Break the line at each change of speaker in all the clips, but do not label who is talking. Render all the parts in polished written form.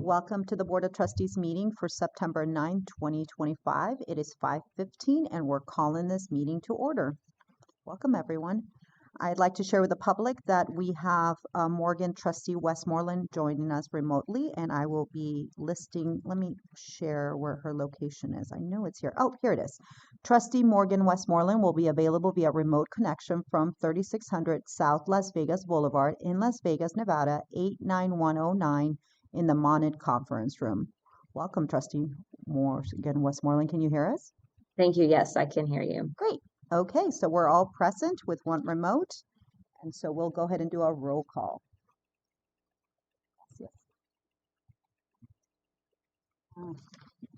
Welcome to the Board of Trustees meeting for September 9, 2025. It is 5:15 and we're calling this meeting to order. Welcome, everyone. I'd like to share with the public that we have Morgan Trustee Westmoreland joining us remotely, and I will be listing, let me share where her location is. I know it's here. Oh, here it is. Trustee Morgan Westmoreland will be available via remote connection from 3600 South Las Vegas Boulevard in Las Vegas, Nevada, 89109 in the Monad Conference Room. Welcome, Trustee Morgan Westmoreland. Can you hear us?
Thank you. Yes, I can hear you.
Great. Okay, so we're all present with one remote, and so we'll go ahead and do a roll call. Yes.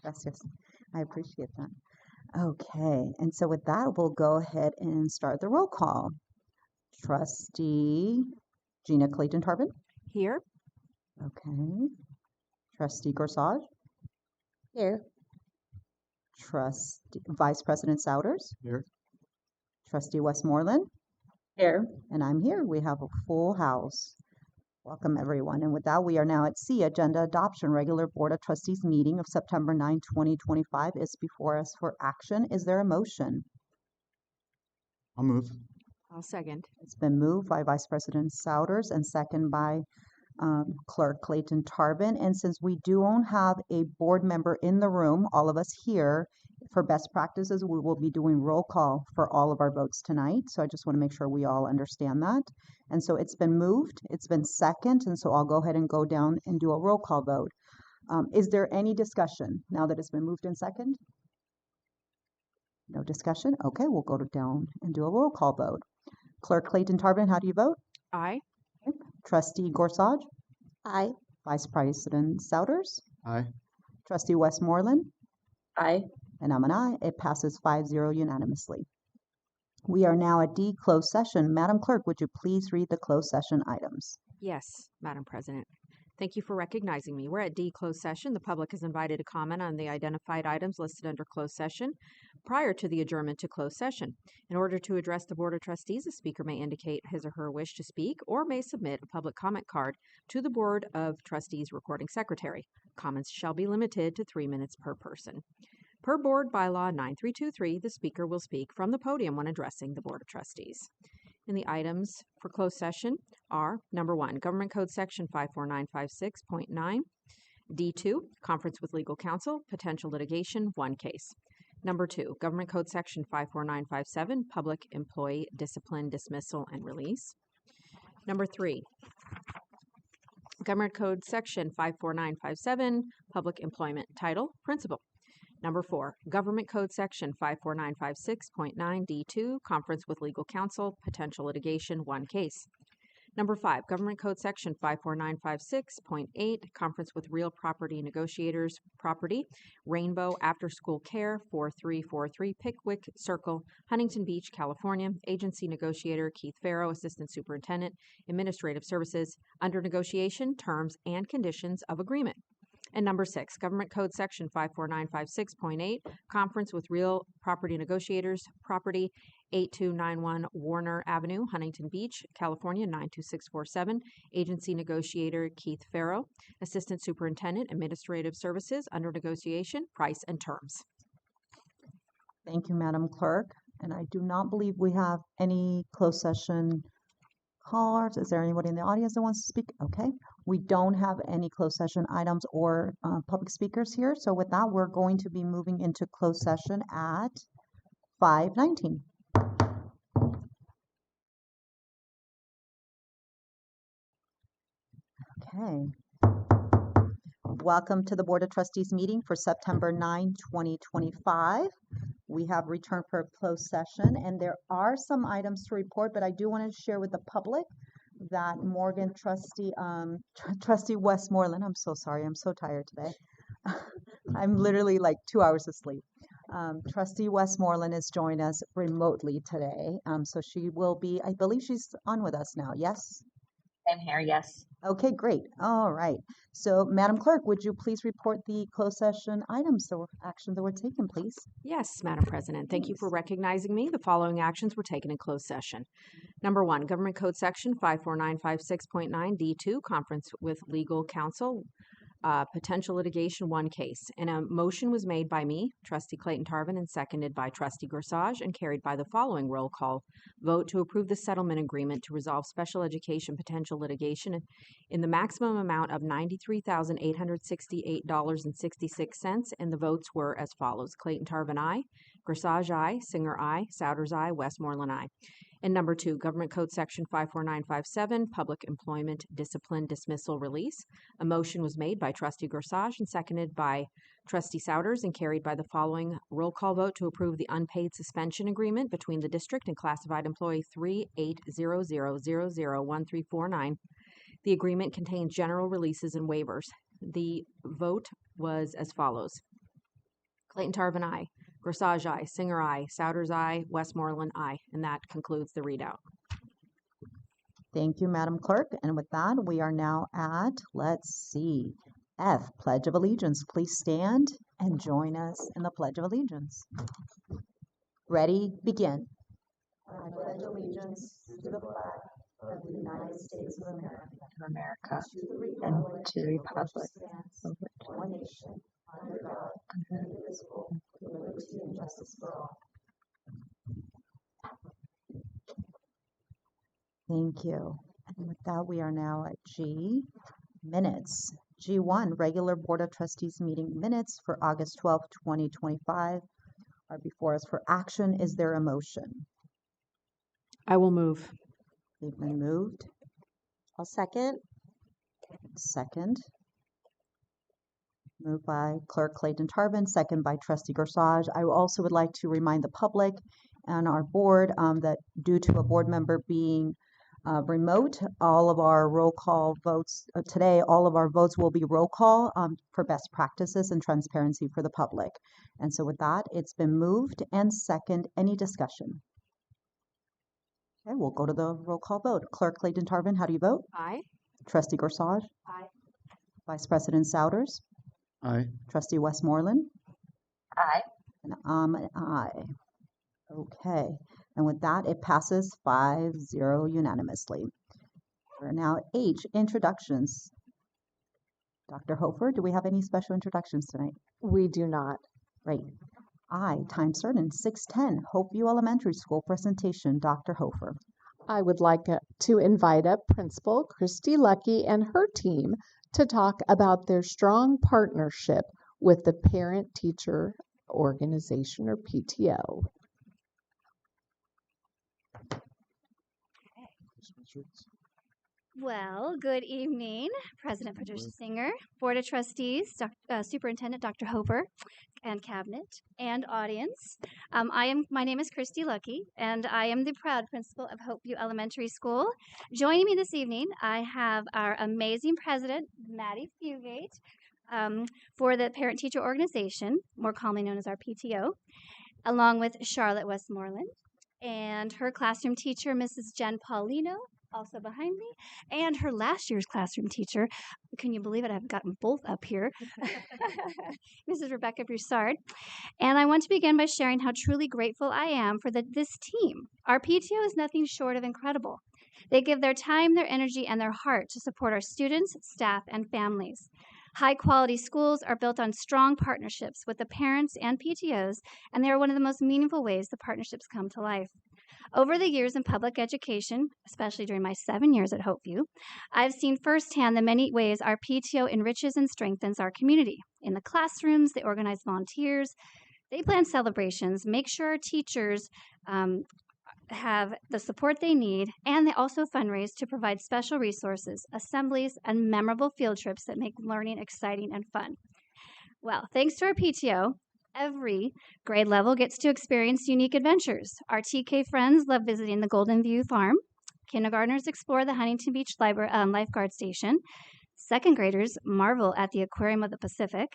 Gracias. I appreciate that. Okay, and so with that, we'll go ahead and start the roll call. Trustee Gina Clayton-Tarbin.
Here.
Okay. Trustee Gorsage.
Here.
Trustee Vice President Souders.
Here.
Trustee Westmoreland.
Here.
And I'm here. We have a full house. Welcome, everyone. And with that, we are now at C, Agenda Adoption. Regular Board of Trustees meeting of September 9, 2025 is before us for action. Is there a motion?
I'll move.
I'll second.
It's been moved by Vice President Souders and second by Clerk Clayton-Tarbin. And since we don't have a board member in the room, all of us here, for best practices, we will be doing roll call for all of our votes tonight. So I just want to make sure we all understand that. And so it's been moved, it's been second, and so I'll go ahead and go down and do a roll call vote. Is there any discussion now that it's been moved in second? No discussion? Okay, we'll go down and do a roll call vote. Clerk Clayton-Tarbin, how do you vote?
Aye.
Okay. Trustee Gorsage?
Aye.
Vice President Souders?
Aye.
Trustee Westmoreland?
Aye.
And I'm an aye. It passes 5-0 unanimously. We are now at D, closed session. Madam Clerk, would you please read the closed session items?
Yes, Madam President. Thank you for recognizing me. We're at D, closed session. The public is invited to comment on the identified items listed under closed session prior to the adjournment to closed session. In order to address the Board of Trustees, the speaker may indicate his or her wish to speak or may submit a public comment card to the Board of Trustees recording secretary. Comments shall be limited to 3 minutes per person. Per Board Bylaw 9323, the speaker will speak from the podium when addressing the Board of Trustees. And the items for closed session are, number 1, Government Code Section 54956.9, D2, Conference with Legal Counsel, Potential Litigation, 1 case. Number 2, Government Code Section 54957, Public Employee Discipline, Dismissal, and Release. Number 3, Government Code Section 54957, Public Employment Title, Principal. Number 4, Government Code Section 54956.9D2, Conference with Legal Counsel, Potential Litigation, 1 case. Number 5, Government Code Section 54956.8, Conference with Real Property Negotiators, Property, Rainbow After School Care, 4343 Pickwick Circle, Huntington Beach, California. Agency Negotiator Keith Farrow, Assistant Superintendent, Administrative Services, under negotiation, terms, and conditions of agreement. And number 6, Government Code Section 54956.8, Conference with Real Property Negotiators, Property, 8291 Warner Avenue, Huntington Beach, California, 92647. Agency Negotiator Keith Farrow, Assistant Superintendent, Administrative Services, under negotiation, price, and terms.
Thank you, Madam Clerk. And I do not believe we have any closed session cards. Is there anybody in the audience that wants to speak? Okay. We don't have any closed session items or public speakers here. So with that, we're going to be moving into closed session at 5:19. Okay. Welcome to the Board of Trustees meeting for September 9, 2025. We have returned for a closed session, and there are some items to report, but I do want to share with the public that Morgan Trustee Westmoreland, I'm so sorry, I'm so tired today. I'm literally like 2 hours of sleep. Trustee Westmoreland has joined us remotely today, so she will be, I believe she's on with us now, yes?
I'm here, yes.
Okay, great. All right. So, Madam Clerk, would you please report the closed session items, the actions that were taken, please?
Yes, Madam President. Thank you for recognizing me. The following actions were taken in closed session. Number 1, Government Code Section 54956.9 D2, Conference with Legal Counsel, potential litigation, one case. And a motion was made by me, Trustee Clayton Tarvin, and seconded by Trustee Gorsage, and carried by the following roll call vote to approve the settlement agreement to resolve special education potential litigation in the maximum amount of $93,868.66. And the votes were as follows: Clayton Tarvin, aye; Gorsage, aye; Singer, aye; Souders, aye; Westmoreland, aye. And number 2, Government Code Section 54957, Public Employment Discipline Dismissal Release. A motion was made by Trustee Gorsage and seconded by Trustee Souders, and carried by the following roll call vote to approve the unpaid suspension agreement between the district and classified employee 3800001349. The agreement contains general releases and waivers. The vote was as follows: Clayton Tarvin, aye; Gorsage, aye; Singer, aye; Souders, aye; Westmoreland, aye. And that concludes the readout.
Thank you, Madam Clerk. And with that, we are now at, let's see, F, Pledge of Allegiance. Please stand and join us in the Pledge of Allegiance. Ready, begin. I pledge allegiance to the flag of the United States of America,
And to the republic for which
one nation, under God, indivisible, with liberty and justice for all. Thank you. And with that, we are now at G, minutes. G1, regular Board of Trustees meeting minutes for August 12th, 2025 are before us for action. Is there a motion?
I will move.
They've been moved.
I'll second.
Second. Moved by Clerk Clayton Tarvin, second by Trustee Gorsage. I also would like to remind the public and our board that due to a board member being remote, all of our roll call votes today, all of our votes will be roll call for best practices and transparency for the public. And so with that, it's been moved and second. Any discussion? Okay, we'll go to the roll call vote. Clerk Clayton Tarvin, how do you vote?
Aye.
Trustee Gorsage?
Aye.
Vice President Souders?
Aye.
Trustee Westmoreland?
Aye.
And I'm an aye. Okay, and with that, it passes 5-0 unanimously. We're now at H, introductions. Dr. Hofer, do we have any special introductions tonight?
We do not.
Great. I, time certain, 6:10, Hopeview Elementary School presentation, Dr. Hofer.
I would like to invite up Principal Christy Lucky and her team to talk about their strong partnership with the Parent-Teacher Organization, or PTO.
Well, good evening, President Patricia Singer, Board of Trustees, Superintendent Dr. Hofer, and Cabinet, and audience. My name is Christy Lucky, and I am the proud principal of Hopeview Elementary School. Joining me this evening, I have our amazing president, Maddie Fugate, for the Parent-Teacher Organization, more commonly known as our PTO, along with Charlotte Westmoreland, and her classroom teacher, Mrs. Jen Paulino, also behind me, and her last year's classroom teacher. Can you believe it? I've got them both up here. Mrs. Rebecca Broussard. And I want to begin by sharing how truly grateful I am for this team. Our PTO is nothing short of incredible. They give their time, their energy, and their heart to support our students, staff, and families. High-quality schools are built on strong partnerships with the parents and PTOs, and they are one of the most meaningful ways the partnerships come to life. Over the years in public education, especially during my 7 years at Hopeview, I've seen firsthand the many ways our PTO enriches and strengthens our community. In the classrooms, they organize volunteers, they plan celebrations, make sure our teachers have the support they need, and they also fundraise to provide special resources, assemblies, and memorable field trips that make learning exciting and fun. Well, thanks to our PTO, every grade level gets to experience unique adventures. Our TK friends love visiting the Golden View Farm. Kindergartners explore the Huntington Beach Lifeguard Station. Second graders marvel at the Aquarium of the Pacific.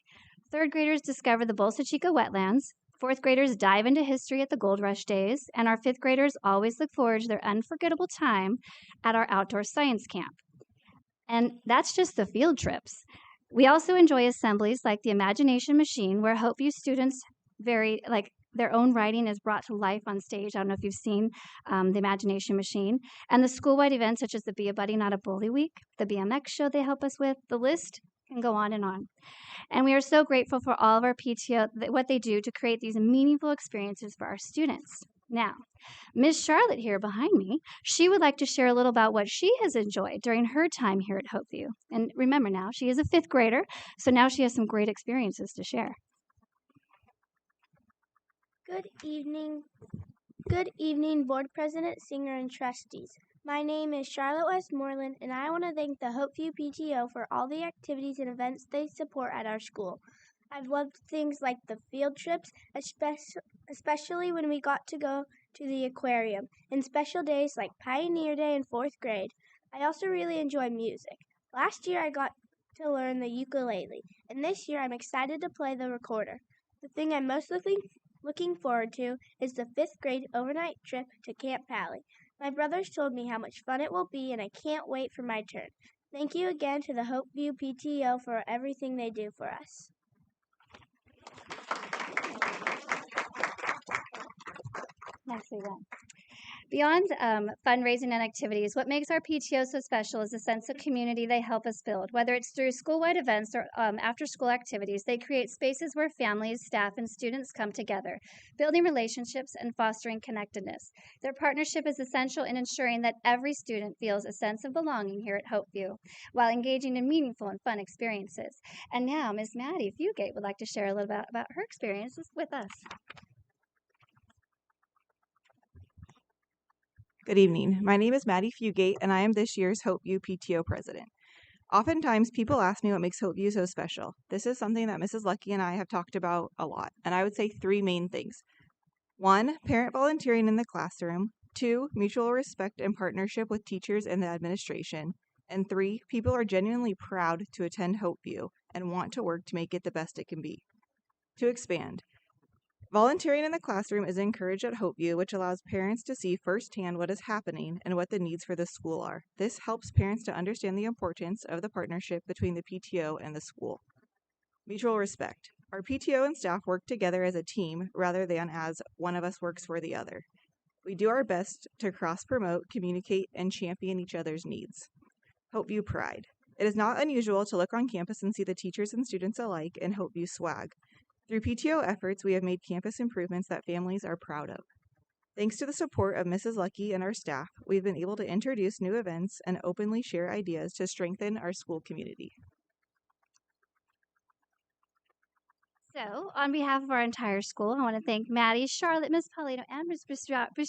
Third graders discover the Bolsa Chica wetlands. Fourth graders dive into history at the Gold Rush days. And our fifth graders always look forward to their unforgettable time at our outdoor science camp. And that's just the field trips. We also enjoy assemblies like the Imagination Machine, where Hopeview students their own writing is brought to life on stage. I don't know if you've seen the Imagination Machine. And the school-wide events such as the Be a Buddy, Not a Bully Week, the BMX show they help us with. The list can go on. And we are so grateful for all of our PTO, what they do to create these meaningful experiences for our students. Now, Ms. Charlotte here behind me, she would like to share a little about what she has enjoyed during her time here at Hopeview. And remember now, she is a 5th grader, so now she has some great experiences to share.
Good evening, Board President, Singer, and Trustees. My name is Charlotte Westmoreland, and I want to thank the Hopeview PTO for all the activities and events they support at our school. I've loved things like the field trips, especially when we got to go to the aquarium, and special days like Pioneer Day in 4th grade. I also really enjoy music. Last year I got to learn the ukulele, and this year I'm excited to play the recorder. The thing I'm most looking forward to is the 5th grade overnight trip to Camp Pally. My brothers told me how much fun it will be, and I can't wait for my turn. Thank you again to the Hopeview PTO for everything they do for us.
Nicely done. Beyond fundraising and activities, what makes our PTO so special is the sense of community they help us build. Whether it's through school-wide events or after-school activities, they create spaces where families, staff, and students come together, building relationships and fostering connectedness. Their partnership is essential in ensuring that every student feels a sense of belonging here at Hopeview, while engaging in meaningful and fun experiences. And now, Ms. Maddie Fugate would like to share a little bit about her experiences with us.
Good evening. My name is Maddie Fugate, and I am this year's Hopeview PTO president. Oftentimes, people ask me what makes Hopeview so special. This is something that Mrs. Lucky and I have talked about a lot, and I would say 3 main things. 1, parent volunteering in the classroom. 2, mutual respect and partnership with teachers and the administration. And 3, people are genuinely proud to attend Hopeview and want to work to make it the best it can be. To expand, volunteering in the classroom is encouraged at Hopeview, which allows parents to see firsthand what is happening and what the needs for the school are. This helps parents to understand the importance of the partnership between the PTO and the school. Mutual respect. Our PTO and staff work together as a team rather than as one of us works for the other. We do our best to cross-promote, communicate, and champion each other's needs. Hopeview pride. It is not unusual to look on campus and see the teachers and students alike in Hopeview swag. Through PTO efforts, we have made campus improvements that families are proud of. Thanks to the support of Mrs. Lucky and our staff, we've been able to introduce new events and openly share ideas to strengthen our school community.
So, on behalf of our entire school, I want to thank Maddie, Charlotte, Ms. Paulino, and Ms.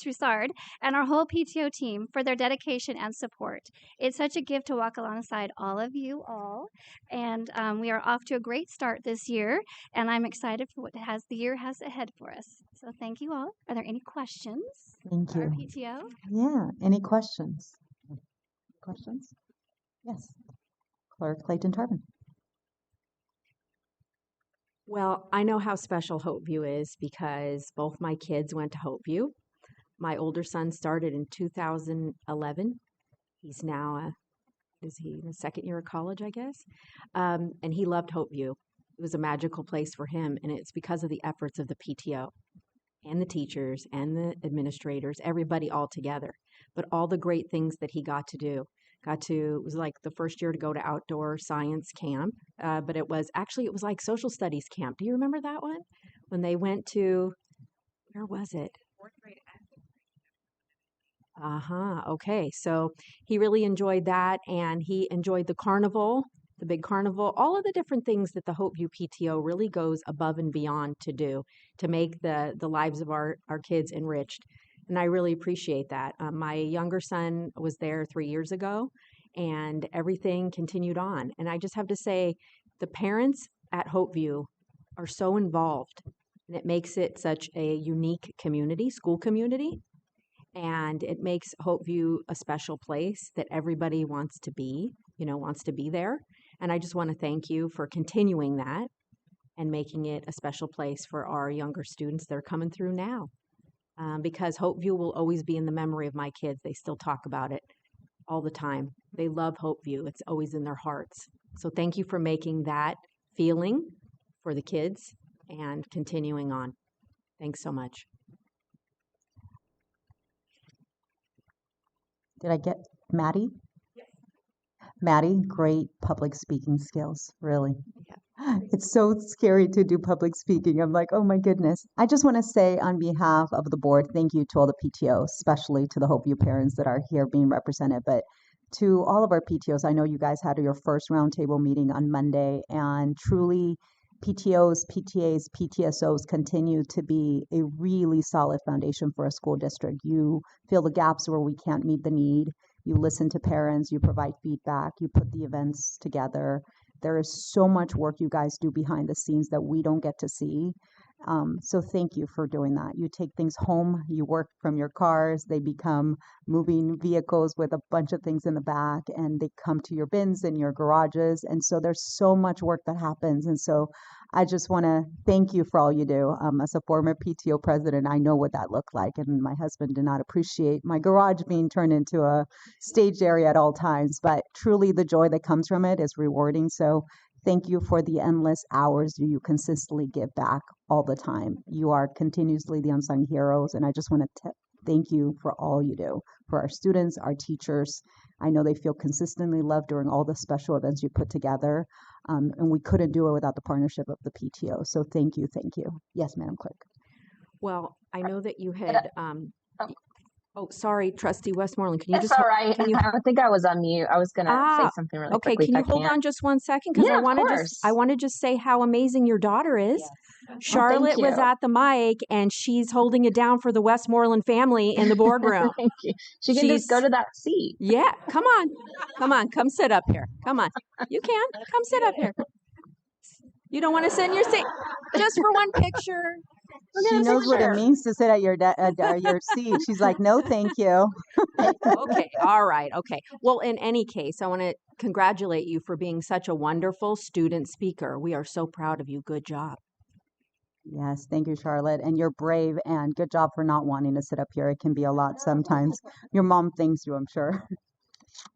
Broussard, and our whole PTO team for their dedication and support. It's such a gift to walk alongside all of you all, and we are off to a great start this year, and I'm excited for what the year has ahead for us. So, thank you all. Are there any questions
Thank
for our
you.
PTO?
Yeah, any questions? Questions? Yes. Clerk Clayton Tarvin.
Well, I know how special Hopeview is because both my kids went to Hopeview. My older son started in 2011. He's now, is he in the 2nd year of college, I guess? And he loved Hopeview. It was a magical place for him, and it's because of the efforts of the PTO and the teachers and the administrators, everybody all together. But all the great things that he got to do. It was like the first year to go to outdoor science camp, but it was like social studies camp. Do you remember that one? When they went to, where was it? 4th grade. Okay. So he really enjoyed that, and he enjoyed the carnival, the big carnival, all of the different things that the Hopeview PTO really goes above and beyond to do to make the lives of our kids enriched. And I really appreciate that. My younger son was there 3 years ago, and everything continued on. And I just have to say, the parents at Hopeview are so involved, and it makes it such a unique community, school community. And it makes Hopeview a special place that everybody wants to be there. And I just want to thank you for continuing that and making it a special place for our younger students that are coming through now. Because Hopeview will always be in the memory of my kids. They still talk about it all the time. They love Hopeview. It's always in their hearts. So thank you for making that feeling for the kids and continuing on. Thanks so much.
Did I get Maddie?
Yes.
Maddie, great public speaking skills, really.
Yeah.
It's so scary to do public speaking. I'm like, oh my goodness. I just want to say on behalf of the board, thank you to all the PTOs, especially to the Hopeview parents that are here being represented, but to all of our PTOs. I know you guys had your first roundtable meeting on Monday, and truly PTOs, PTAs, PTSOs continue to be a really solid foundation for a school district. You fill the gaps where we can't meet the need. You listen to parents, you provide feedback, you put the events together. There is so much work you guys do behind the scenes that we don't get to see. So thank you for doing that. You take things home, you work from your cars, they become moving vehicles with a bunch of things in the back, and they come to your bins and your garages. And so there's so much work that happens. And so I just want to thank you for all you do. As a former PTO president, I know what that looked like. And my husband did not appreciate my garage being turned into a stage area at all times. But truly, the joy that comes from it is rewarding. So thank you for the endless hours you consistently give back all the time. You are continuously the unsung heroes. And I just want to thank you for all you do for our students, our teachers. I know they feel consistently loved during all the special events you put together. And we couldn't do it without the partnership of the PTO. So thank you, thank you. Yes, Madam Clerk.
Well, I know that you had, oh, sorry, Trustee Westmoreland, can you
It's
just,
all right.
can you,
I think I was on mute. I was gonna say something really
okay,
quickly
can
if
you
I
hold
can.
on just 1 second? Because
Yeah,
I
of
want to
course.
just say how amazing your daughter is.
Thank
Charlotte was
you.
at the mic and she's holding it down for the Westmoreland family in the boardroom.
Thank you. She can just go to that seat.
Yeah, come come sit up here. Come on. You can, come sit up here. You don't want to sit in your seat? Just for one picture.
She knows what it means to sit at your seat. She's like, no, thank you.
Okay, all right, okay. Well, in any case, I want to congratulate you for being such a wonderful student speaker. We are so proud of you. Good job.
Yes, thank you, Charlotte. And you're brave, and good job for not wanting to sit up here. It can be a lot sometimes. Your mom thanks you, I'm sure.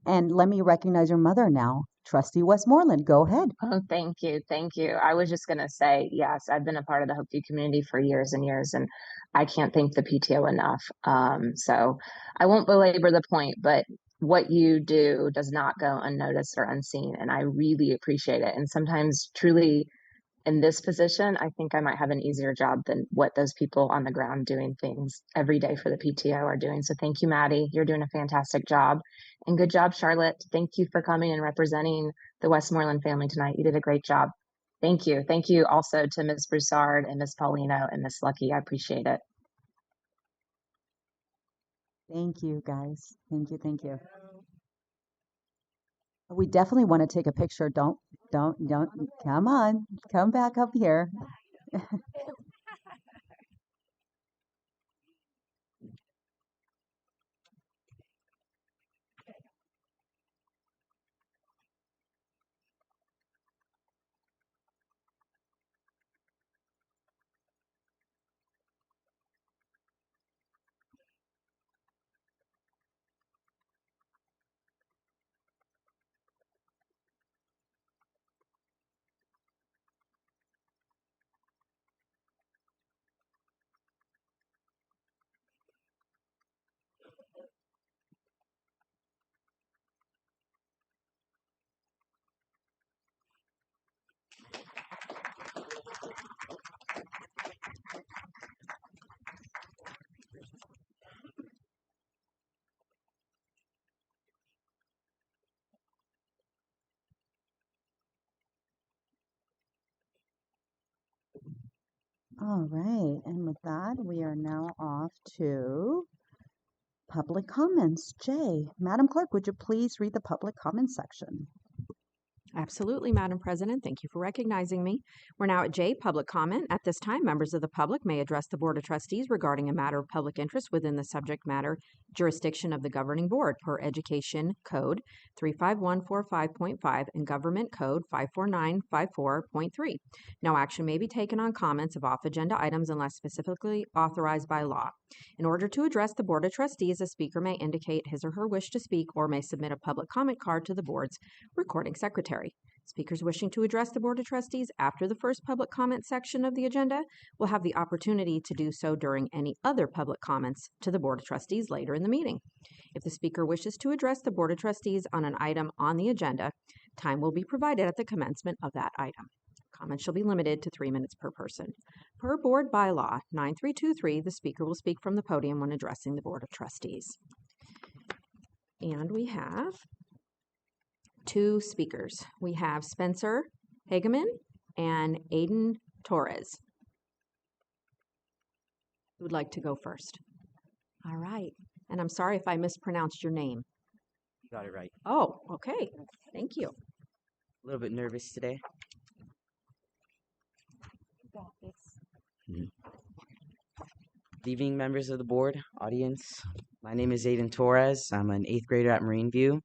And let me recognize your mother now. Trustee Westmoreland, go ahead.
Oh, thank you. Thank you. I was just going to say, yes, I've been a part of the Hopeview community for years and years, and I can't thank the PTO enough. So I won't belabor the point, but what you do does not go unnoticed or unseen, and I really appreciate it. And sometimes truly in this position, I think I might have an easier job than what those people on the ground doing things every day for the PTO are doing. So thank you, Maddie. You're doing a fantastic job. And good job, Charlotte. Thank you for coming and representing the Westmoreland family tonight. You did a great job. Thank you. Thank you also to Ms. Broussard and Ms. Paulino and Ms. Lucky. I appreciate it.
Thank you, guys. Thank you, thank you. We definitely want to take a picture. Don't, come on, come back up here. All right, and with that, we are now off to public comments. Jay, Madam Clerk, would you please read the public comments section?
Absolutely, Madam President. Thank you for recognizing me. We're now at J, public comment. At this time, members of the public may address the Board of Trustees regarding a matter of public interest within the subject matter jurisdiction of the governing board per Education Code 35145.5 and Government Code 54954.3. No action may be taken on comments of off-agenda items unless specifically authorized by law. In order to address the Board of Trustees, a speaker may indicate his or her wish to speak or may submit a public comment card to the board's recording secretary. Speakers wishing to address the Board of Trustees after the first public comment section of the agenda will have the opportunity to do so during any other public comments to the Board of Trustees later in the meeting. If the speaker wishes to address the Board of Trustees on an item on the agenda, time will be provided at the commencement of that item. Comments shall be limited to 3 minutes per person. Per Board Bylaw 9323, the speaker will speak from the podium when addressing the Board of Trustees. And we have 2 speakers. We have Spencer Hageman and Aiden Torres. Who would like to go first? All right. And I'm sorry if I mispronounced your name.
You got it right.
Oh, okay. Thank you.
A little bit nervous today. Good evening, members of the board, audience. My name is Aiden Torres. I'm an 8th grader at Marine View.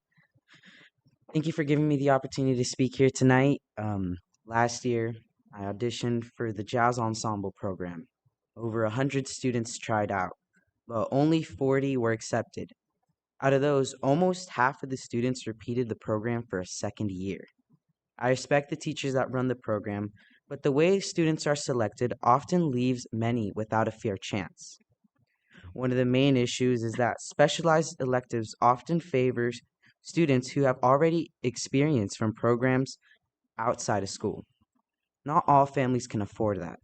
Thank you for giving me the opportunity to speak here tonight. Last year, I auditioned for the Jazz Ensemble program. Over 100 students tried out, but only 40 were accepted. Out of those, almost half of the students repeated the program for a second year. I respect the teachers that run the program, but the way students are selected often leaves many without a fair chance. One of the main issues is that specialized electives often favor students who have already experience from programs outside of school. Not all families can afford that.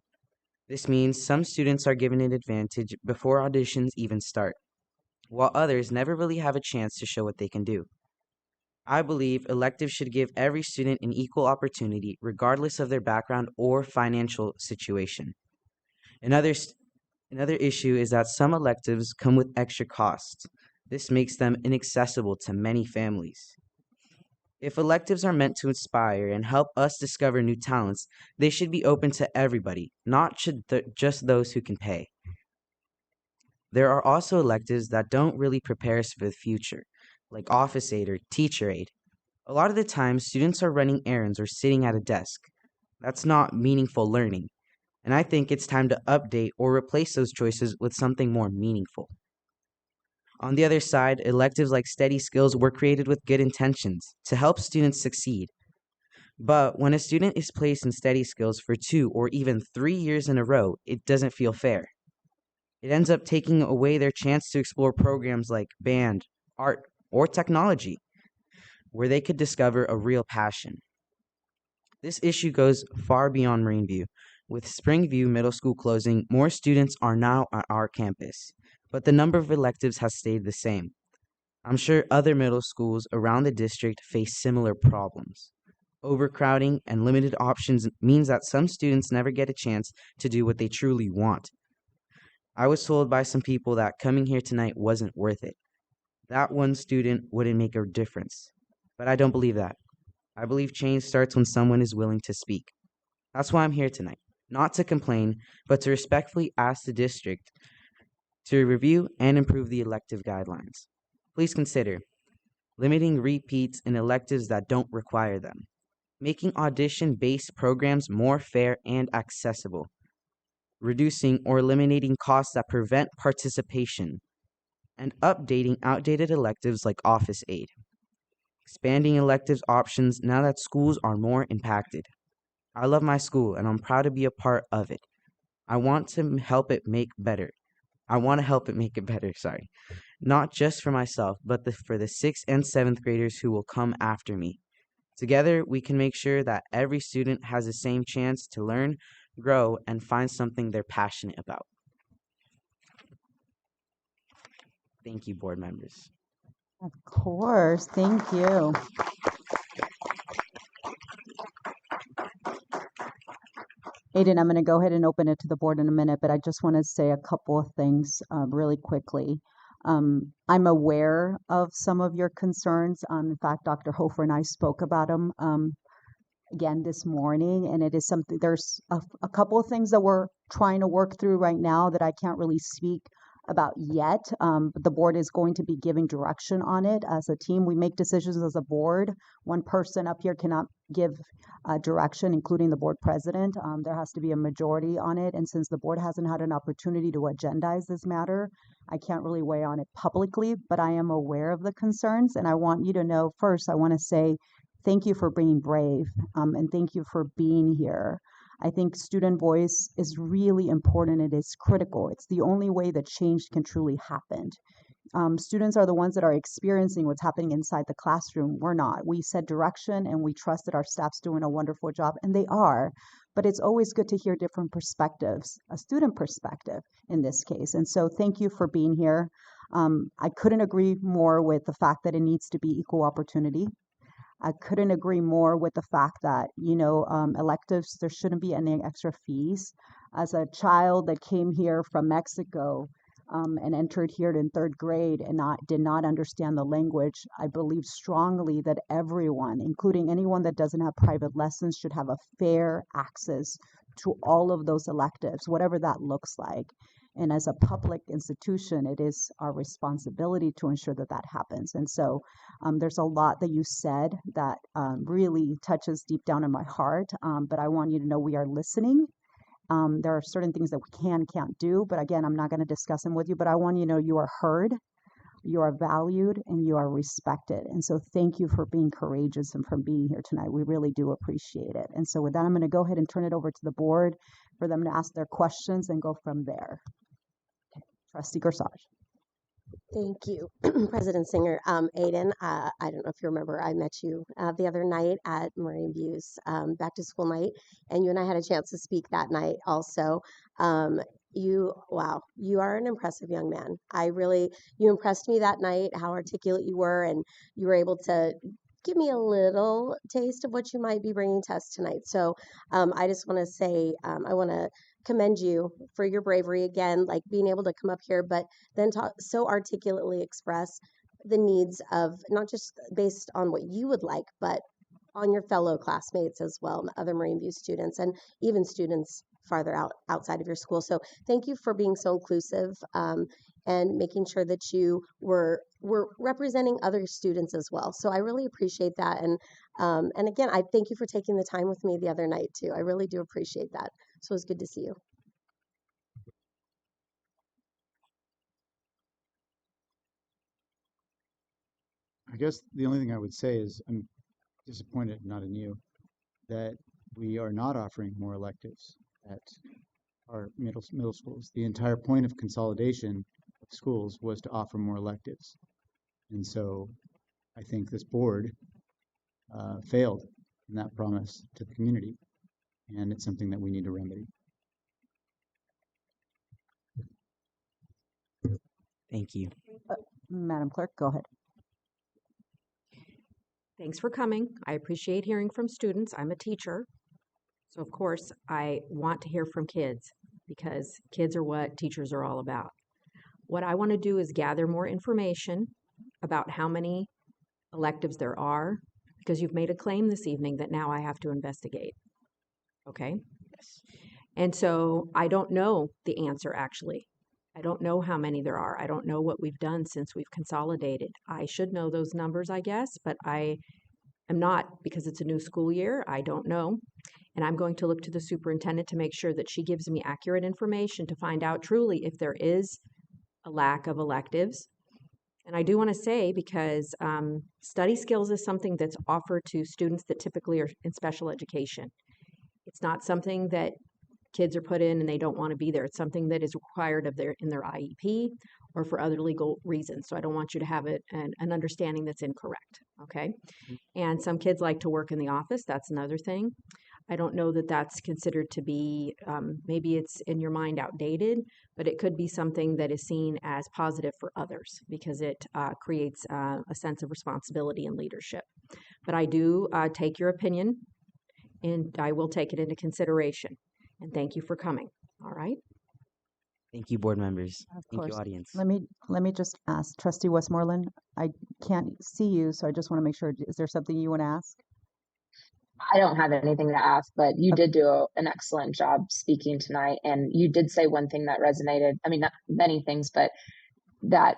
This means some students are given an advantage before auditions even start, while others never really have a chance to show what they can do. I believe electives should give every student an equal opportunity regardless of their background or financial situation. Another issue is that some electives come with extra costs. This makes them inaccessible to many families. If electives are meant to inspire and help us discover new talents, they should be open to everybody, not just those who can pay. There are also electives that don't really prepare us for the future, like office aid or teacher aid. A lot of the time, students are running errands or sitting at a desk. That's not meaningful learning, and I think it's time to update or replace those choices with something more meaningful. On the other side, electives like study skills were created with good intentions to help students succeed. But when a student is placed in study skills for 2 or even 3 years in a row, it doesn't feel fair. It ends up taking away their chance to explore programs like band, art, or technology, where they could discover a real passion. This issue goes far beyond Marine View. With Springview Middle School closing, more students are now at our campus, but the number of electives has stayed the same. I'm sure other middle schools around the district face similar problems. Overcrowding and limited options means that some students never get a chance to do what they truly want. I was told by some people that coming here tonight wasn't worth it. That one student wouldn't make a difference. But I don't believe that. I believe change starts when someone is willing to speak. That's why I'm here tonight. Not to complain, but to respectfully ask the district to review and improve the elective guidelines. Please consider limiting repeats in electives that don't require them, making audition-based programs more fair and accessible, reducing or eliminating costs that prevent participation, and updating outdated electives like office aid, expanding electives options now that schools are more impacted. I love my school and I'm proud to be a part of it. I want to help it make it better, not just for myself, but for the 6th and 7th graders who will come after me. Together, we can make sure that every student has the same chance to learn, grow, and find something they're passionate about. Thank you, board members.
Of course, thank you. Aiden, I'm going to go ahead and open it to the board in a minute, but I just want to say a couple of things really quickly. I'm aware of some of your concerns. In fact, Dr. Hofer and I spoke about them again this morning, and it is something, there's a couple of things that we're trying to work through right now that I can't really speak about yet. But the board is going to be giving direction on it as a team. We make decisions as a board. One person up here cannot give direction, including the board president. There has to be a majority on it. And since the board hasn't had an opportunity to agendize this matter, I can't really weigh on it publicly, but I am aware of the concerns. And I want you to know first, I want to say thank you for being brave, and thank you for being here. I think student voice is really important. It is critical. It's the only way that change can truly happen. Students are the ones that are experiencing what's happening inside the classroom. We're not. We set direction and we trust that our staff's doing a wonderful job, and they are. But it's always good to hear different perspectives, a student perspective in this case. And so thank you for being here. I couldn't agree more with the fact that it needs to be equal opportunity. I couldn't agree more with the fact that, electives, there shouldn't be any extra fees. As a child that came here from Mexico, and entered here in third grade and did not understand the language, I believe strongly that everyone, including anyone that doesn't have private lessons, should have a fair access to all of those electives, whatever that looks like. And as a public institution, it is our responsibility to ensure that that happens. And so there's a lot that you said that really touches deep down in my heart, but I want you to know we are listening. There are certain things that we can't do, but again, I'm not going to discuss them with you, but I want you to know you are heard, you are valued, and you are respected. And so thank you for being courageous and for being here tonight. We really do appreciate it. And so with that, I'm going to go ahead and turn it over to the board for them to ask their questions and go from there. Okay. Trustee Corsage.
Thank you, President Singer. Aiden, I don't know if you remember, I met you the other night at Marine View's back to school night, and you and I had a chance to speak that night also. You are an impressive young man. You impressed me that night, how articulate you were, and you were able to give me a little taste of what you might be bringing to us tonight. So I just want to say, I want to commend you for your bravery again, like being able to come up here, but then so articulately express the needs of not just based on what you would like, but on your fellow classmates as well, other Marine View students, and even students farther outside of your school. So thank you for being so inclusive and making sure that you were representing other students as well. So I really appreciate that. And again, I thank you for taking the time with me the other night too. I really do appreciate that. So it's good to see you.
I guess the only thing I would say is I'm disappointed, not in you, that we are not offering more electives at our middle schools. The entire point of consolidation of schools was to offer more electives. And so I think this board failed in that promise to the community, and it's something that we need to remedy.
Thank you.
Madam Clerk, go ahead.
Thanks for coming. I appreciate hearing from students. I'm a teacher, so of course I want to hear from kids because kids are what teachers are all about. What I want to do is gather more information about how many electives there are, because you've made a claim this evening that now I have to investigate. Okay? Yes. And so I don't know the answer actually. I don't know how many there are. I don't know what we've done since we've consolidated. I should know those numbers, I guess, but I am not, because it's a new school year. I don't know. And I'm going to look to the superintendent to make sure that she gives me accurate information to find out truly if there is a lack of electives. And I do want to say, because study skills is something that's offered to students that typically are in special education. It's not something that kids are put in and they don't want to be there. It's something that is required of in their IEP or for other legal reasons. So I don't want you to have an understanding that's incorrect, okay? And some kids like to work in the office. That's another thing. I don't know that that's considered to be, maybe it's in your mind outdated, but it could be something that is seen as positive for others because it creates a sense of responsibility and leadership. But I do take your opinion and I will take it into consideration. And thank you for coming. All right.
Thank you, board members.
Of
Thank
course.
you, audience.
Let me just ask Trustee Westmoreland. I can't see you, so I just want to make sure. Is there something you want to ask?
I don't have anything to ask, but you did do an excellent job speaking tonight. And you did say one thing that resonated. I mean, not many things, but that,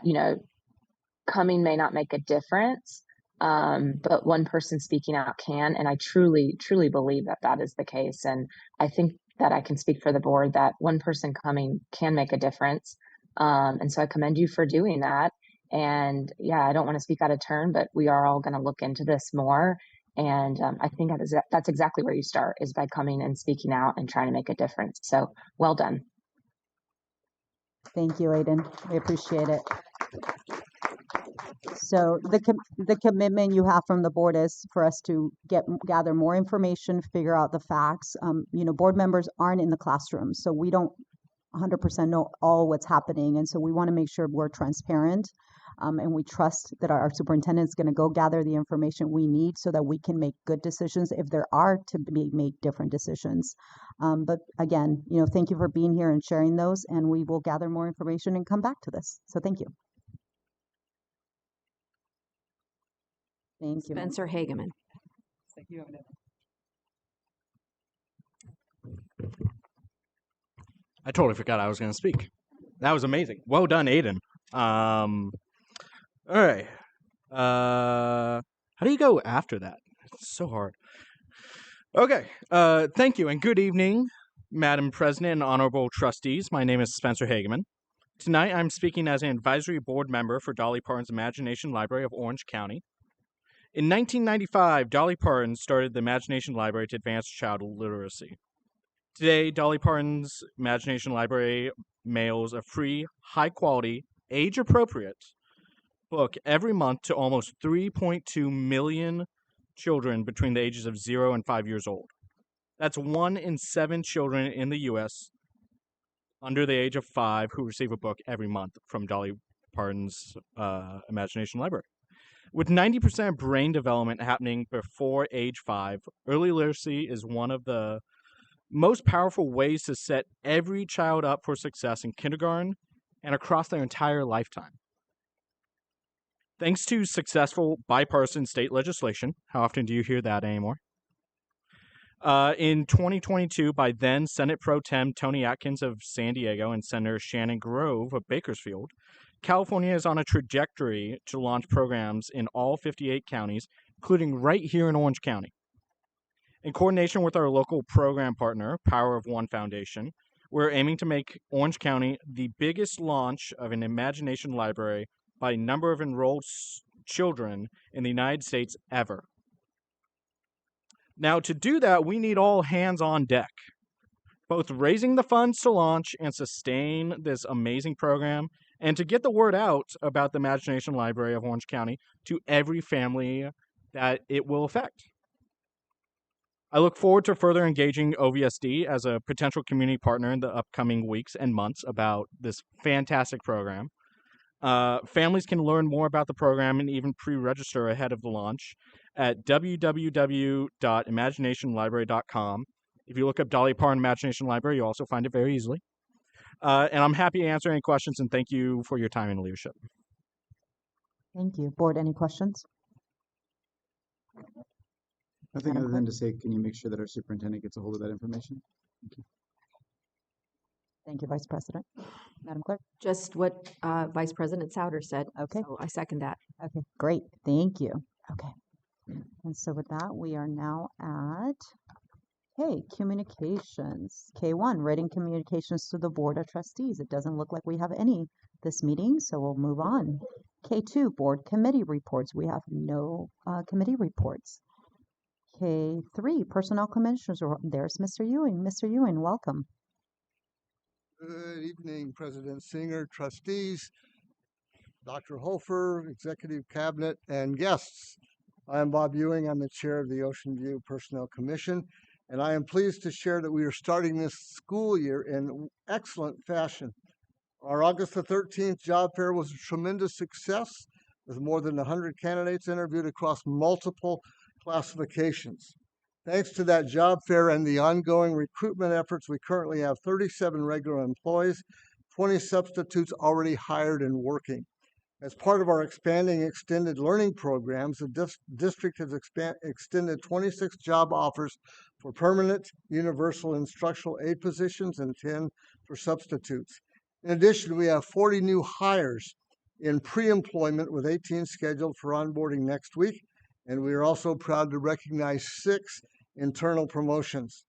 coming may not make a difference. But one person speaking out can. And I truly, truly believe that that is the case. And I think that I can speak for the board that one person coming can make a difference. And so I commend you for doing that. And yeah, I don't want to speak out of turn, but we are all going to look into this more And I think that's exactly where you start, is by coming and speaking out and trying to make a difference. So well done.
Thank you, Aiden. We appreciate it. So the commitment you have from the board is for us to gather more information, figure out the facts. Board members aren't in the classroom, so we don't 100% know all what's happening, and so we want to make sure we're transparent, and we trust that our superintendent is going to go gather the information we need so that we can make good decisions if there are to make different decisions. But again, thank you for being here and sharing those, and we will gather more information and come back to this. So thank you. Thank you.
Spencer Hageman.
Thank you. I totally forgot I was going to speak. That was amazing. Well done, Aiden. All right. How do you go after that? It's so hard. Okay. Thank you and good evening, Madam President and honorable trustees. My name is Spencer Hageman. Tonight I'm speaking as an advisory board member for Dolly Parton's Imagination Library of Orange County. In 1995, Dolly Parton started the Imagination Library to advance child literacy. Today, Dolly Parton's Imagination Library mails a free, high-quality, age-appropriate book every month to almost 3.2 million children between the ages of 0 and 5 years old. That's 1 in 7 children in the U.S. under the age of 5 who receive a book every month from Dolly Parton's Imagination Library. With 90% brain development happening before age 5, early literacy is one of the most powerful ways to set every child up for success in kindergarten and across their entire lifetime. Thanks to successful bipartisan state legislation, how often do you hear that anymore? In 2022, by then Senate Pro Tem Tony Atkins of San Diego and Senator Shannon Grove of Bakersfield, California is on a trajectory to launch programs in all 58 counties, including right here in Orange County. In coordination with our local program partner, Power of One Foundation, we're aiming to make Orange County the biggest launch of an imagination library by number of enrolled children in the United States ever. Now, to do that, we need all hands on deck, both raising the funds to launch and sustain this amazing program, and to get the word out about the Imagination Library of Orange County to every family that it will affect. I look forward to further engaging OVSD as a potential community partner in the upcoming weeks and months about this fantastic program. Families can learn more about the program and even pre-register ahead of the launch at www.imaginationlibrary.com. If you look up Dolly Parton Imagination Library, you'll also find it very easily. And I'm happy to answer any questions, and thank you for your time and leadership.
Thank you. Board, any questions?
Nothing other than to say, can you make sure that our superintendent gets a hold of that information? Thank you.
Thank you, Vice President. Madam Clerk?
Just what Vice President Souter said.
Okay.
So I second that.
Okay, great. Thank you. Okay. And so with that, we are now at communications. K1, written communications to the Board of Trustees. It doesn't look like we have any this meeting, so we'll move on. K2, board committee reports. We have no committee reports. K3, personnel commissioners. There's Mr. Ewing. Mr. Ewing, welcome.
Good evening, President Singer, trustees, Dr. Hofer, Executive Cabinet, and guests. I am Bob Ewing. I'm the chair of the Ocean View Personnel Commission, and I am pleased to share that we are starting this school year in excellent fashion. Our August the 13th job fair was a tremendous success with more than 100 candidates interviewed across multiple classifications. Thanks to that job fair and the ongoing recruitment efforts, we currently have 37 regular employees, 20 substitutes already hired and working. As part of our expanding extended learning programs, the district has extended 26 job offers for permanent universal instructional aid positions and 10 for substitutes. In addition, we have 40 new hires in pre-employment with 18 scheduled for onboarding next week. And we are also proud to recognize 6 internal promotions.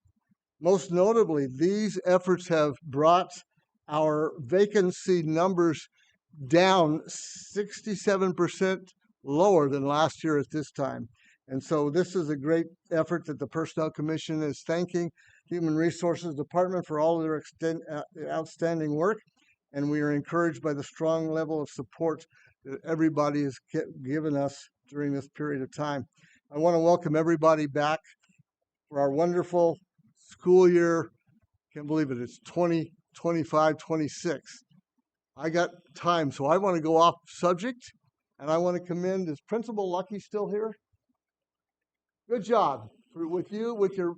Most notably, these efforts have brought our vacancy numbers down 67% lower than last year at this time. And so this is a great effort that the Personnel Commission is thanking Human Resources Department for all of their outstanding work. And we are encouraged by the strong level of support that everybody has given us during this period of time. I want to welcome everybody back for our wonderful school year. Can't believe it, it's 2025, 26. I got time, so I want to go off subject, and I want to commend, is Principal Lucky still here? Good job with you, with your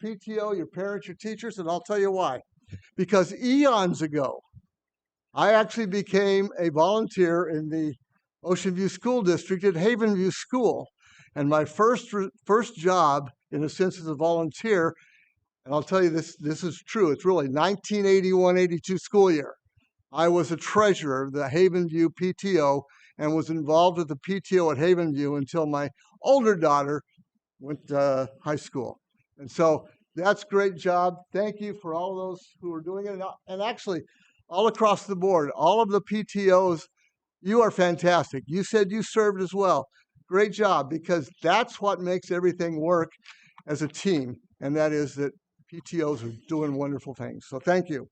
PTO, your parents, your teachers, and I'll tell you why. Because eons ago, I actually became a volunteer in the Ocean View School District at Haven View School. And my first job, in a sense, as a volunteer, and I'll tell you this is true, it's really 1981-82 school year. I was a treasurer of the Haven View PTO and was involved with the PTO at Haven View until my older daughter went to high school. And so that's a great job. Thank you for all those who are doing it. And actually, all across the board, all of the PTOs, you are fantastic. You said you served as well. Great job, because that's what makes everything work as a team. And that is that PTOs are doing wonderful things. So thank you.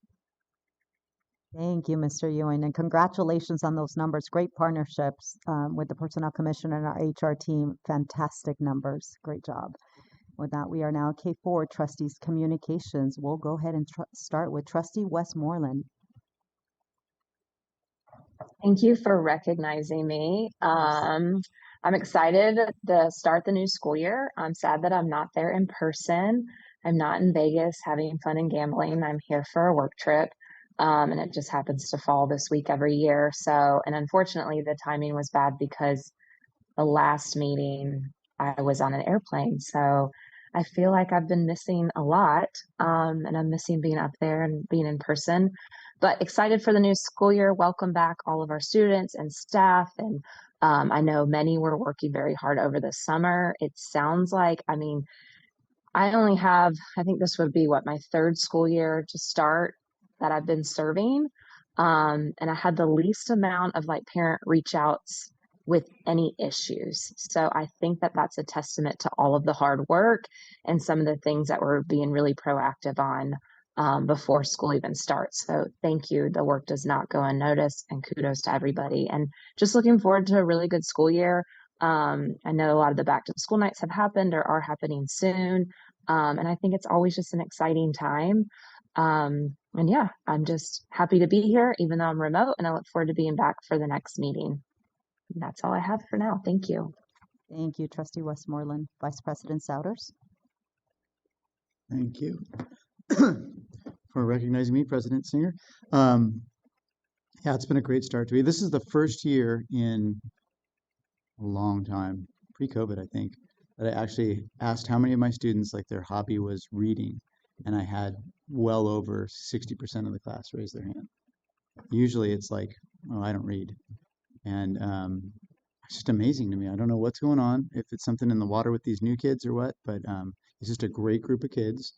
Thank you, Mr. Ewing, and congratulations on those numbers. Great partnerships with the Personnel Commission and our HR team. Fantastic numbers. Great job. With that, we are now K4, Trustees Communications. We'll go ahead and start with Trustee Westmoreland.
Thank you for recognizing me. I'm excited to start the new school year. I'm sad that I'm not there in person. I'm not in Vegas having fun and gambling. I'm here for a work trip. And it just happens to fall this week every year. So, and unfortunately, the timing was bad because the last meeting I was on an airplane. So I feel like I've been missing a lot, and I'm missing being up there and being in person. But excited for the new school year. Welcome back all of our students and staff. And I know many were working very hard over the summer. It sounds like, I mean, I only have, I think this would be my third school year to start that I've been serving. And I had the least amount of parent reach outs with any issues. So I think that that's a testament to all of the hard work and some of the things that we're being really proactive on before school even starts. So thank you. The work does not go unnoticed, and kudos to everybody. And just looking forward to a really good school year. I know a lot of the back to school nights have happened or are happening soon. And I think it's always just an exciting time. And yeah, I'm just happy to be here, even though I'm remote, and I look forward to being back for the next meeting. And that's all I have for now. Thank you.
Thank you, Trustee Westmoreland. Vice President Souders.
Thank you for recognizing me, President Singer. Yeah, it's been a great start to me. This is the first year in a long time, pre-COVID, I think, that I actually asked how many of my students, their hobby was reading. And I had well over 60% of the class raise their hand. Usually it's oh, I don't read. And it's just amazing to me. I don't know what's going on, if it's something in the water with these new kids or what, but it's just a great group of kids.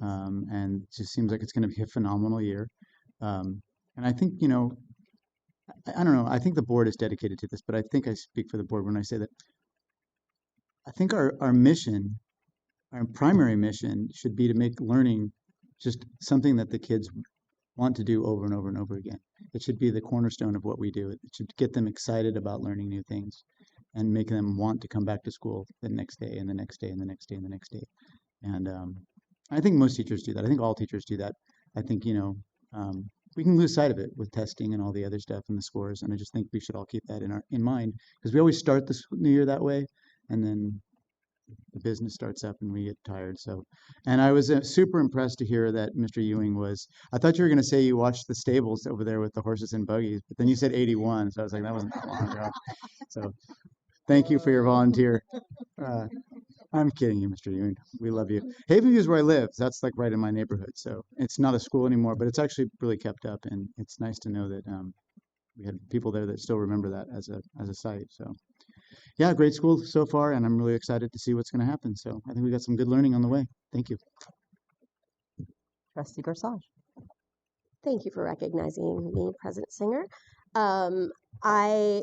And it just seems like it's going to be a phenomenal year. And I think, I don't know, I think the board is dedicated to this, but I think I speak for the board when I say that I think our mission, our primary mission, should be to make learning just something that the kids want to do over and over and over again. It should be the cornerstone of what we do. It should get them excited about learning new things and make them want to come back to school the next day and the next day and the next day and the next day. And I think most teachers do that. I think all teachers do that. I think, we can lose sight of it with testing and all the other stuff and the scores. And I just think we should all keep that in mind, because we always start the new year that way, and then the business starts up and we get tired. So, and I was super impressed to hear that Mr. Ewing I thought you were going to say you watched the stables over there with the horses and buggies, but then you said 81. So I was like, that wasn't that long ago. So thank you for your volunteer. I'm kidding you, Mr. Ewing. We love you. Havenview is where I live. That's right in my neighborhood. So it's not a school anymore, but it's actually really kept up. And it's nice to know that we had people there that still remember that as a site. So yeah, great school so far, and I'm really excited to see what's going to happen. So I think we got some good learning on the way. Thank you.
Trustee Garsage.
Thank you for recognizing me, President Singer. I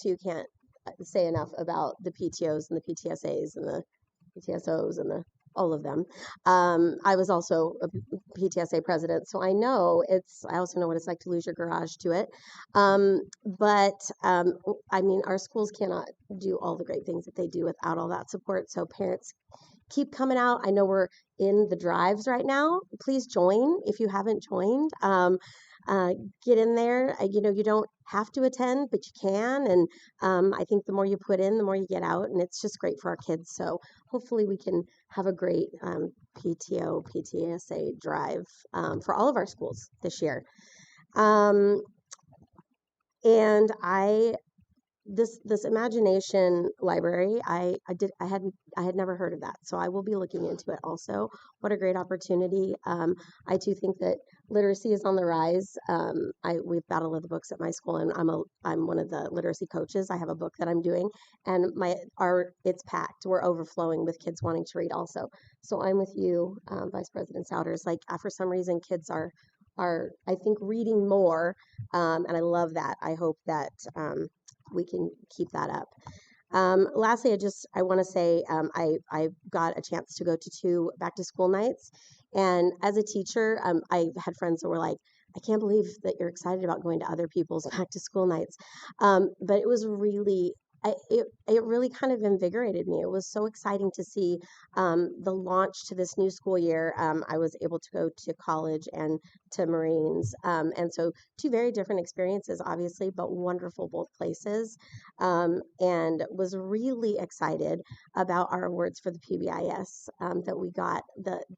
too can't say enough about the PTOs and the PTSAs and the PTSOs and all of them. I was also a PTSA president, so I also know what it's like to lose your garage to it. I mean, our schools cannot do all the great things that they do without all that support. So parents, keep coming out. I know we're in the drives right now. Please join if you haven't joined. Get in there. You don't have to attend, but you can. And I think the more you put in, the more you get out. And it's just great for our kids. So hopefully we can have a great PTO, PTSA drive for all of our schools this year. And this imagination library, I had never heard of that, so I will be looking into it also. What a great opportunity. I too think that literacy is on the rise. We've Battle of the Books at my school, and I'm one of the literacy coaches. I have a book that I'm doing, and it's packed. We're overflowing with kids wanting to read also. So I'm with you, Vice President Souders. Like, for some reason, kids are I think reading more, and I love that. I hope that we can keep that up. Lastly, I want to say I got a chance to go to 2 back to school nights, and as a teacher, I had friends that were like, I can't believe that you're excited about going to other people's back to school nights. But it was really, it really kind of invigorated me. It was so exciting to see the launch to this new school year. I was able to go to college and to Marines. And so 2 very different experiences, obviously, but wonderful both places. And was really excited about our awards for the PBIS that we got,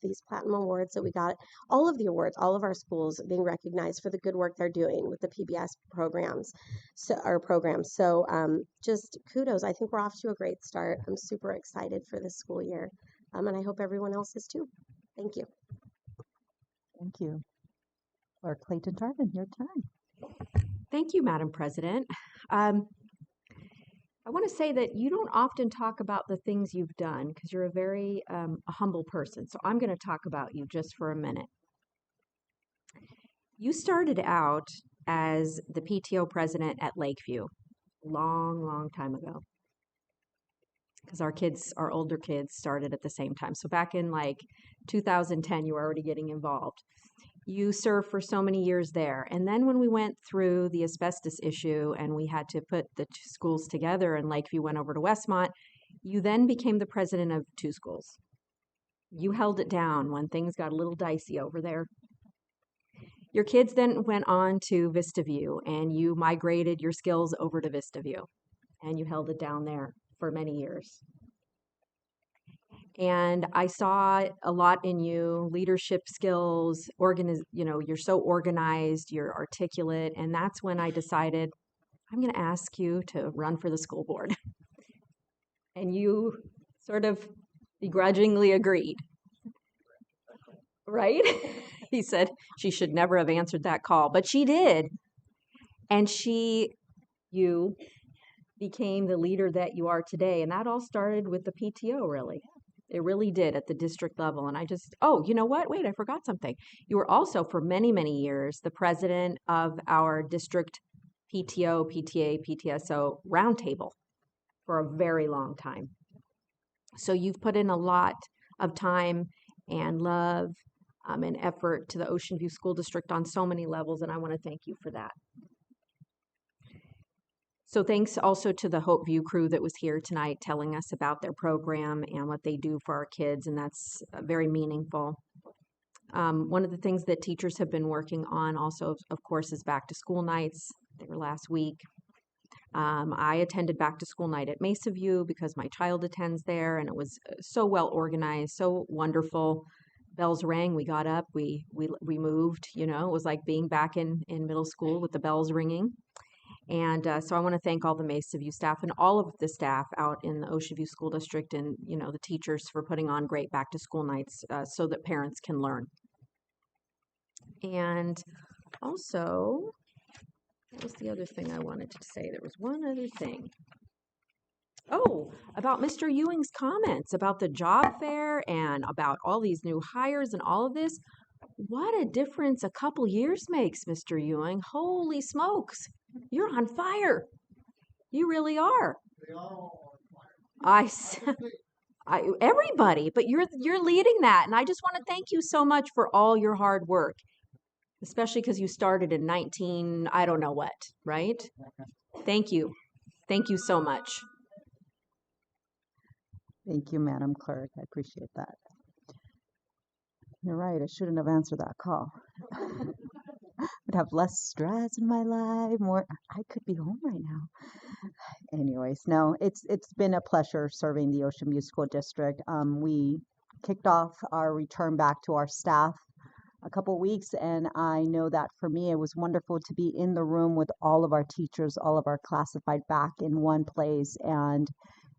these platinum awards that we got, all of the awards, all of our schools being recognized for the good work they're doing with the PBIS programs. So just kudos. I think we're off to a great start. I'm super excited for this school year. And I hope everyone else is too. Thank you.
Thank you. Clerk Clayton Tarvin, your turn.
Thank you, Madam President. I want to say that you don't often talk about the things you've done because you're a very a humble person. So I'm going to talk about you just for a minute. You started out as the PTO president at Lakeview long time ago, because our older kids started at the same time. So back in like 2010, you were already getting involved. You served for so many years there. And then when we went through the asbestos issue and we had to put the 2 schools together and Lakeview went over to Westmont, you then became the president of 2 schools. You held it down when things got a little dicey over there. Your kids then went on to Vista View, and you migrated your skills over to Vista View, and you held it down there for many years. And I saw a lot in you, leadership skills, you're so organized, you're articulate, and that's when I decided I'm going to ask you to run for the school board. And you sort of begrudgingly agreed. Right? He said she should never have answered that call, but she did. And you became the leader that you are today. And that all started with the PTO, really. It really did at the district level. And you know what? Wait, I forgot something. You were also for many, many years the president of our district PTO, PTA, PTSO roundtable for a very long time. So you've put in a lot of time and love and effort to the Ocean View School District on so many levels, and I want to thank you for that. So thanks also to the Hope View crew that was here tonight telling us about their program and what they do for our kids, and that's very meaningful. One of the things that teachers have been working on also, of course, is back to school nights. They were last week. I attended back to school night at Mesa View because my child attends there, and it was so well organized, so wonderful. Bells rang, we got up, we moved, it was like being back in middle school with the bells ringing. And so I want to thank all the Mesa View staff and all of the staff out in the Ocean View School District and, the teachers for putting on great back to school nights so that parents can learn. And also, what was the other thing I wanted to say? There was one other thing. Oh, about Mr. Ewing's comments about the job fair and about all these new hires and all of this. What a difference a couple years makes, Mr. Ewing. Holy smokes. You're on fire. You really are. Everybody, but you're leading that, and I just want to thank you so much for all your hard work, especially because you started in 19, I don't know what, right? Thank you so much.
Thank you, Madam Clerk. I appreciate that. You're right. I shouldn't have answered that call. Would have less stress in my life. More, I could be home right now. Anyways, no, it's been a pleasure serving the Ocean View School District. We kicked off our return back to our staff a couple weeks, and I know that for me, it was wonderful to be in the room with all of our teachers, all of our classified back in one place. And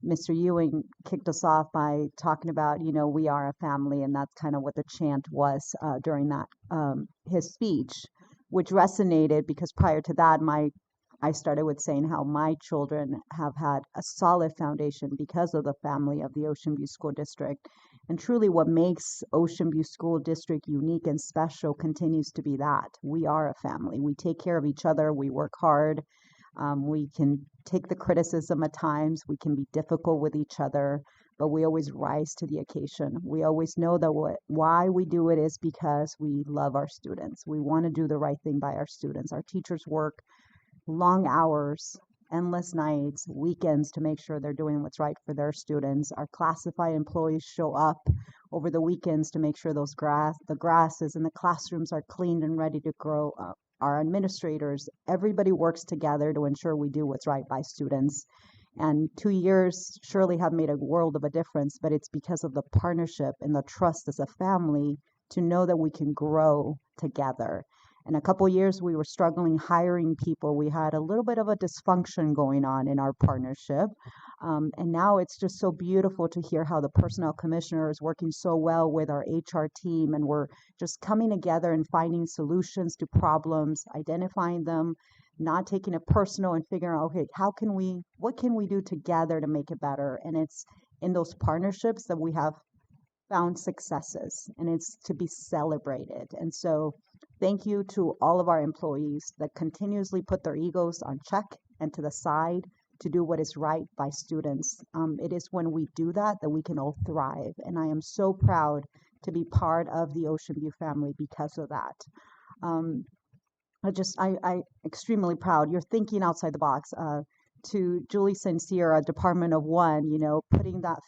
Mr. Ewing kicked us off by talking about, we are a family, and that's kind of what the chant was during that his speech, which resonated because prior to that, I started with saying how my children have had a solid foundation because of the family of the Ocean View School District. And truly what makes Ocean View School District unique and special continues to be that. We are a family. We take care of each other. We work hard. We can take the criticism at times. We can be difficult with each other, but we always rise to the occasion. We always know that why we do it is because we love our students. We want to do the right thing by our students. Our teachers work long hours, endless nights, weekends to make sure they're doing what's right for their students. Our classified employees show up over the weekends to make sure the grasses in the classrooms are cleaned and ready to grow up. Our administrators, everybody works together to ensure we do what's right by students. And 2 years surely have made a world of a difference, but it's because of the partnership and the trust as a family to know that we can grow together. In a couple years, we were struggling hiring people. We had a little bit of a dysfunction going on in our partnership. And now it's just so beautiful to hear how the personnel commissioner is working so well with our HR team. And we're just coming together and finding solutions to problems, identifying them, not taking it personal and figuring out, okay, what can we do together to make it better? And it's in those partnerships that we have found successes, and it's to be celebrated. And so thank you to all of our employees that continuously put their egos on check and to the side to do what is right by students. It is when we do that we can all thrive. And I am so proud to be part of the Ocean View family because of that. I extremely proud. You're thinking outside the box. To Julie Sincere, Department of One, putting that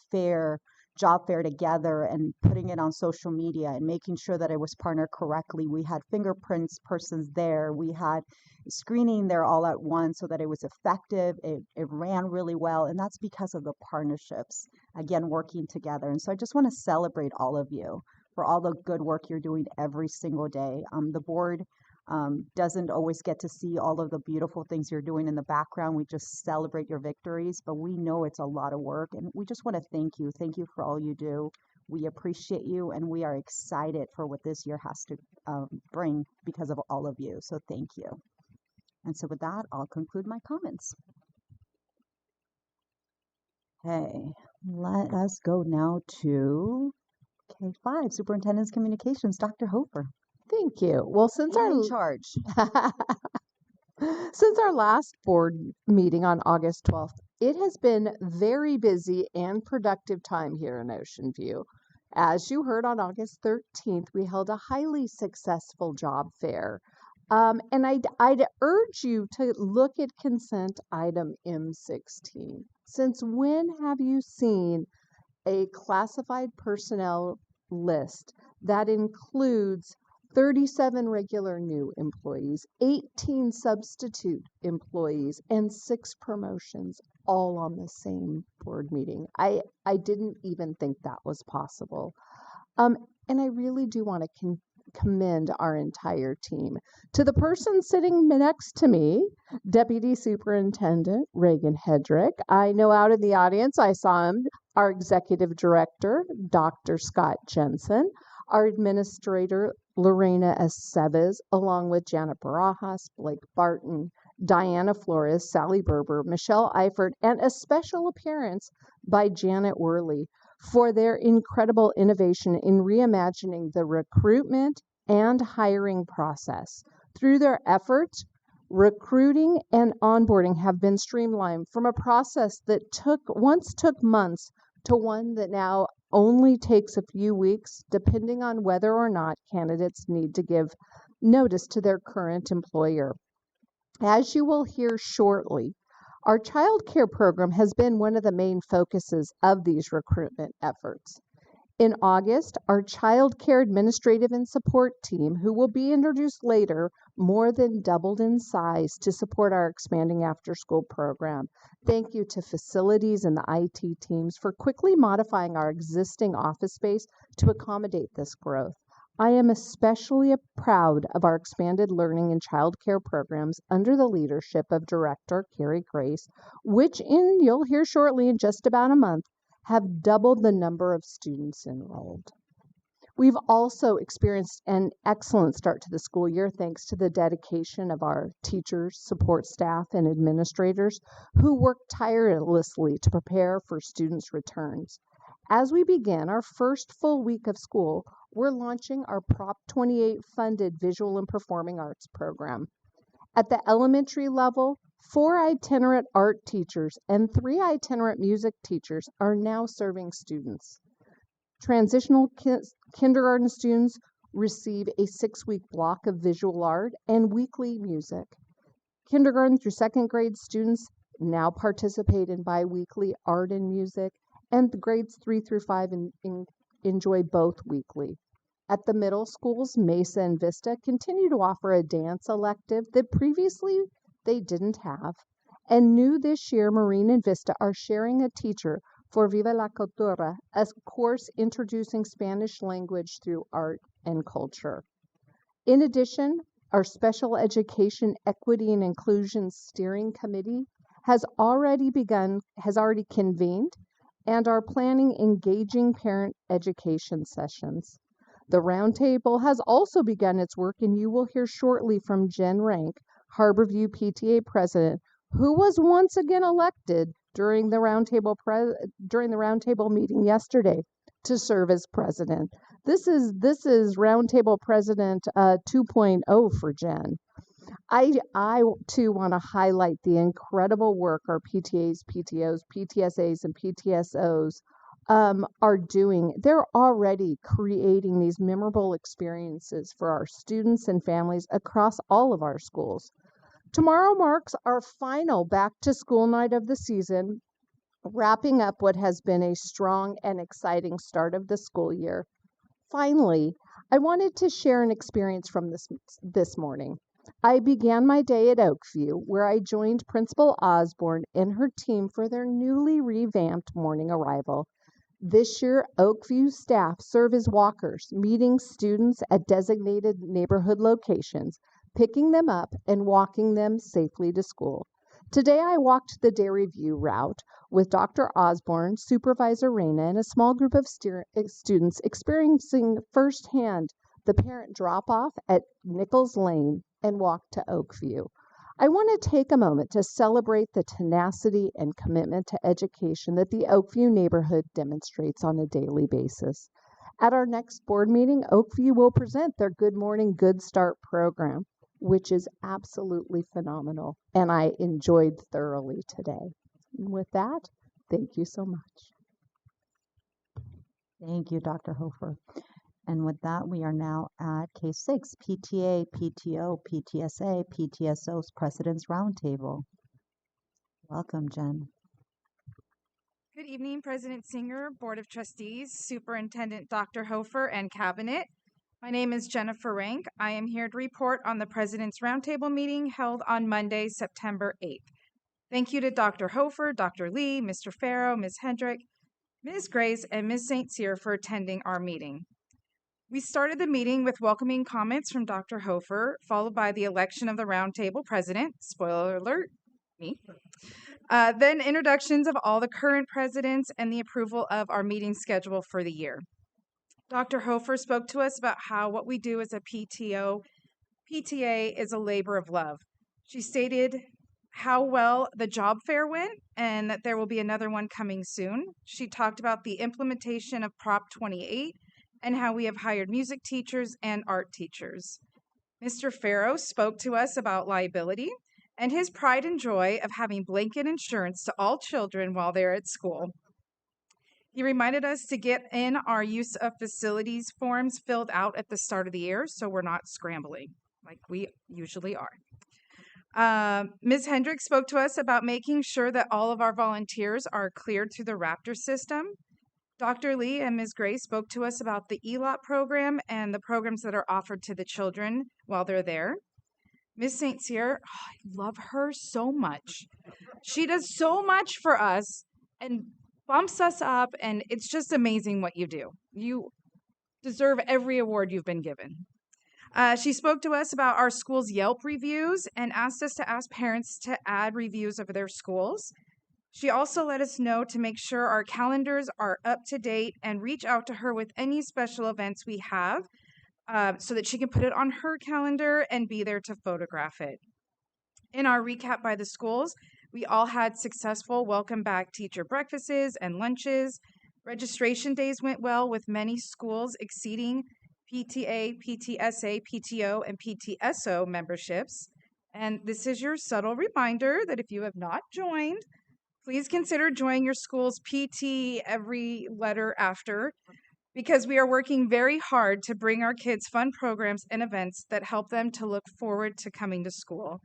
job fair together and putting it on social media and making sure that it was partnered correctly. We had fingerprints persons there. We had screening there all at once so that it was effective. It ran really well. And that's because of the partnerships, again, working together. And so I just want to celebrate all of you for all the good work you're doing every single day. The board doesn't always get to see all of the beautiful things you're doing in the background. We just celebrate your victories, but we know it's a lot of work, and we just want to thank you. Thank you for all you do. We appreciate you, and we are excited for what this year has to bring because of all of you. So thank you. And so with that, I'll conclude my comments. Okay, let us go now to K5, Superintendent's Communications, Dr. Hofer.
Thank you. Well, since
In charge.
Since our last board meeting on August 12th, it has been very busy and productive time here in Ocean View. As you heard on August 13th, we held a highly successful job fair. And I'd urge you to look at consent item M16. Since when have you seen a classified personnel list that includes 37 regular new employees, 18 substitute employees, and 6 promotions all on the same board meeting? I didn't even think that was possible. And I really do want to commend our entire team. To the person sitting next to me, Deputy Superintendent Reagan Hedrick. I know out in the audience I saw him, our Executive Director, Dr. Scott Jensen, our Administrator, Lorena Estevez, along with Janet Barajas, Blake Barton, Diana Flores, Sally Berber, Michelle Eifert, and a special appearance by Janet Worley for their incredible innovation in reimagining the recruitment and hiring process. Through their efforts, Recruiting and onboarding have been streamlined from a process that once took months to one that now only takes a few weeks, depending on whether or not candidates need to give notice to their current employer. As you will hear shortly, our child care program has been one of the main focuses of these recruitment efforts. In August, our child care administrative and support team, who will be introduced later, more than doubled in size to support our expanding after-school program. Thank you to facilities and the IT teams for quickly modifying our existing office space to accommodate this growth. I am especially proud of our expanded learning and child care programs under the leadership of Director Carrie Grace, which you'll hear shortly in just about a month, have doubled the number of students enrolled. We've also experienced an excellent start to the school year thanks to the dedication of our teachers, support staff, and administrators who work tirelessly to prepare for students' returns. As we begin our first full week of school, we're launching our Prop 28 funded visual and performing arts program. At the elementary level, 4 itinerant art teachers and 3 itinerant music teachers are now serving students. Transitional kindergarten students receive a 6-week block of visual art and weekly music. Kindergarten through 2nd grade students now participate in bi-weekly art and music, and the grades 3 through 5 enjoy both weekly. At the middle schools, Mesa and Vista continue to offer a dance elective that previously they didn't have. And new this year, Marine and Vista are sharing a teacher for Viva la Cultura, a course introducing Spanish language through art and culture. In addition, our Special Education Equity and Inclusion Steering Committee has already convened and are planning engaging parent education sessions. The roundtable has also begun its work, and you will hear shortly from Jen Rank, Harborview PTA president, who was once again elected during the roundtable meeting yesterday to serve as president. This is roundtable president 2.0 for Jen. I too want to highlight the incredible work our PTAs, PTOs, PTSAs, and PTSOs are doing. They're already creating these memorable experiences for our students and families across all of our schools. Tomorrow marks our final back-to-school night of the season, wrapping up what has been a strong and exciting start of the school year. Finally, I wanted to share an experience from this morning. I began my day at Oakview, where I joined Principal Osborne and her team for their newly revamped morning arrival. This year, Oakview staff serve as walkers, meeting students at designated neighborhood locations, picking them up and walking them safely to school. Today, I walked the Dairy View route with Dr. Osborne, Supervisor Reyna, and a small group of students experiencing firsthand the parent drop-off at Nichols Lane and walk to Oakview. I want to take a moment to celebrate the tenacity and commitment to education that the Oakview neighborhood demonstrates on a daily basis. At our next board meeting, Oakview will present their Good Morning, Good Start program, which is absolutely phenomenal, and I enjoyed thoroughly today. With that, thank you so much.
Thank you, Dr. Hofer. And with that, we are now at case 6, PTA, PTO, PTSA, PTSO's President's Roundtable. Welcome, Jen.
Good evening, President Singer, Board of Trustees, Superintendent Dr. Hofer, and Cabinet. My name is Jennifer Rank. I am here to report on the President's Roundtable meeting held on Monday, September 8th. Thank you to Dr. Hofer, Dr. Lee, Mr. Farrow, Ms. Hendrick, Ms. Grace, and Ms. St. Cyr for attending our meeting. We started the meeting with welcoming comments from Dr. Hofer, followed by the election of the Roundtable President, spoiler alert, me. Then introductions of all the current presidents and the approval of our meeting schedule for the year. Dr. Hofer spoke to us about how what we do as a PTA is a labor of love. She stated how well the job fair went and that there will be another one coming soon. She talked about the implementation of Prop 28 and how we have hired music teachers and art teachers. Mr. Farrow spoke to us about liability and his pride and joy of having blanket insurance to all children while they're at school. He reminded us to get in our use of facilities forms filled out at the start of the year so we're not scrambling like we usually are. Ms. Hendricks spoke to us about making sure that all of our volunteers are cleared through the Raptor system. Dr. Lee and Ms. Gray spoke to us about the ELOT program and the programs that are offered to the children while they're there. Ms. St. Cyr, I love her so much. She does so much for us and bumps us up, and it's just amazing what you do. You deserve every award you've been given. She spoke to us about our school's Yelp reviews and asked us to ask parents to add reviews of their schools. She also let us know to make sure our calendars are up to date and reach out to her with any special events we have so that she can put it on her calendar and be there to photograph it. In our recap by the schools, we all had successful welcome back teacher breakfasts and lunches. Registration days went well with many schools exceeding PTA, PTSA, PTO, and PTSO memberships. And this is your subtle reminder that if you have not joined, please consider joining your school's PT every letter after, because we are working very hard to bring our kids fun programs and events that help them to look forward to coming to school.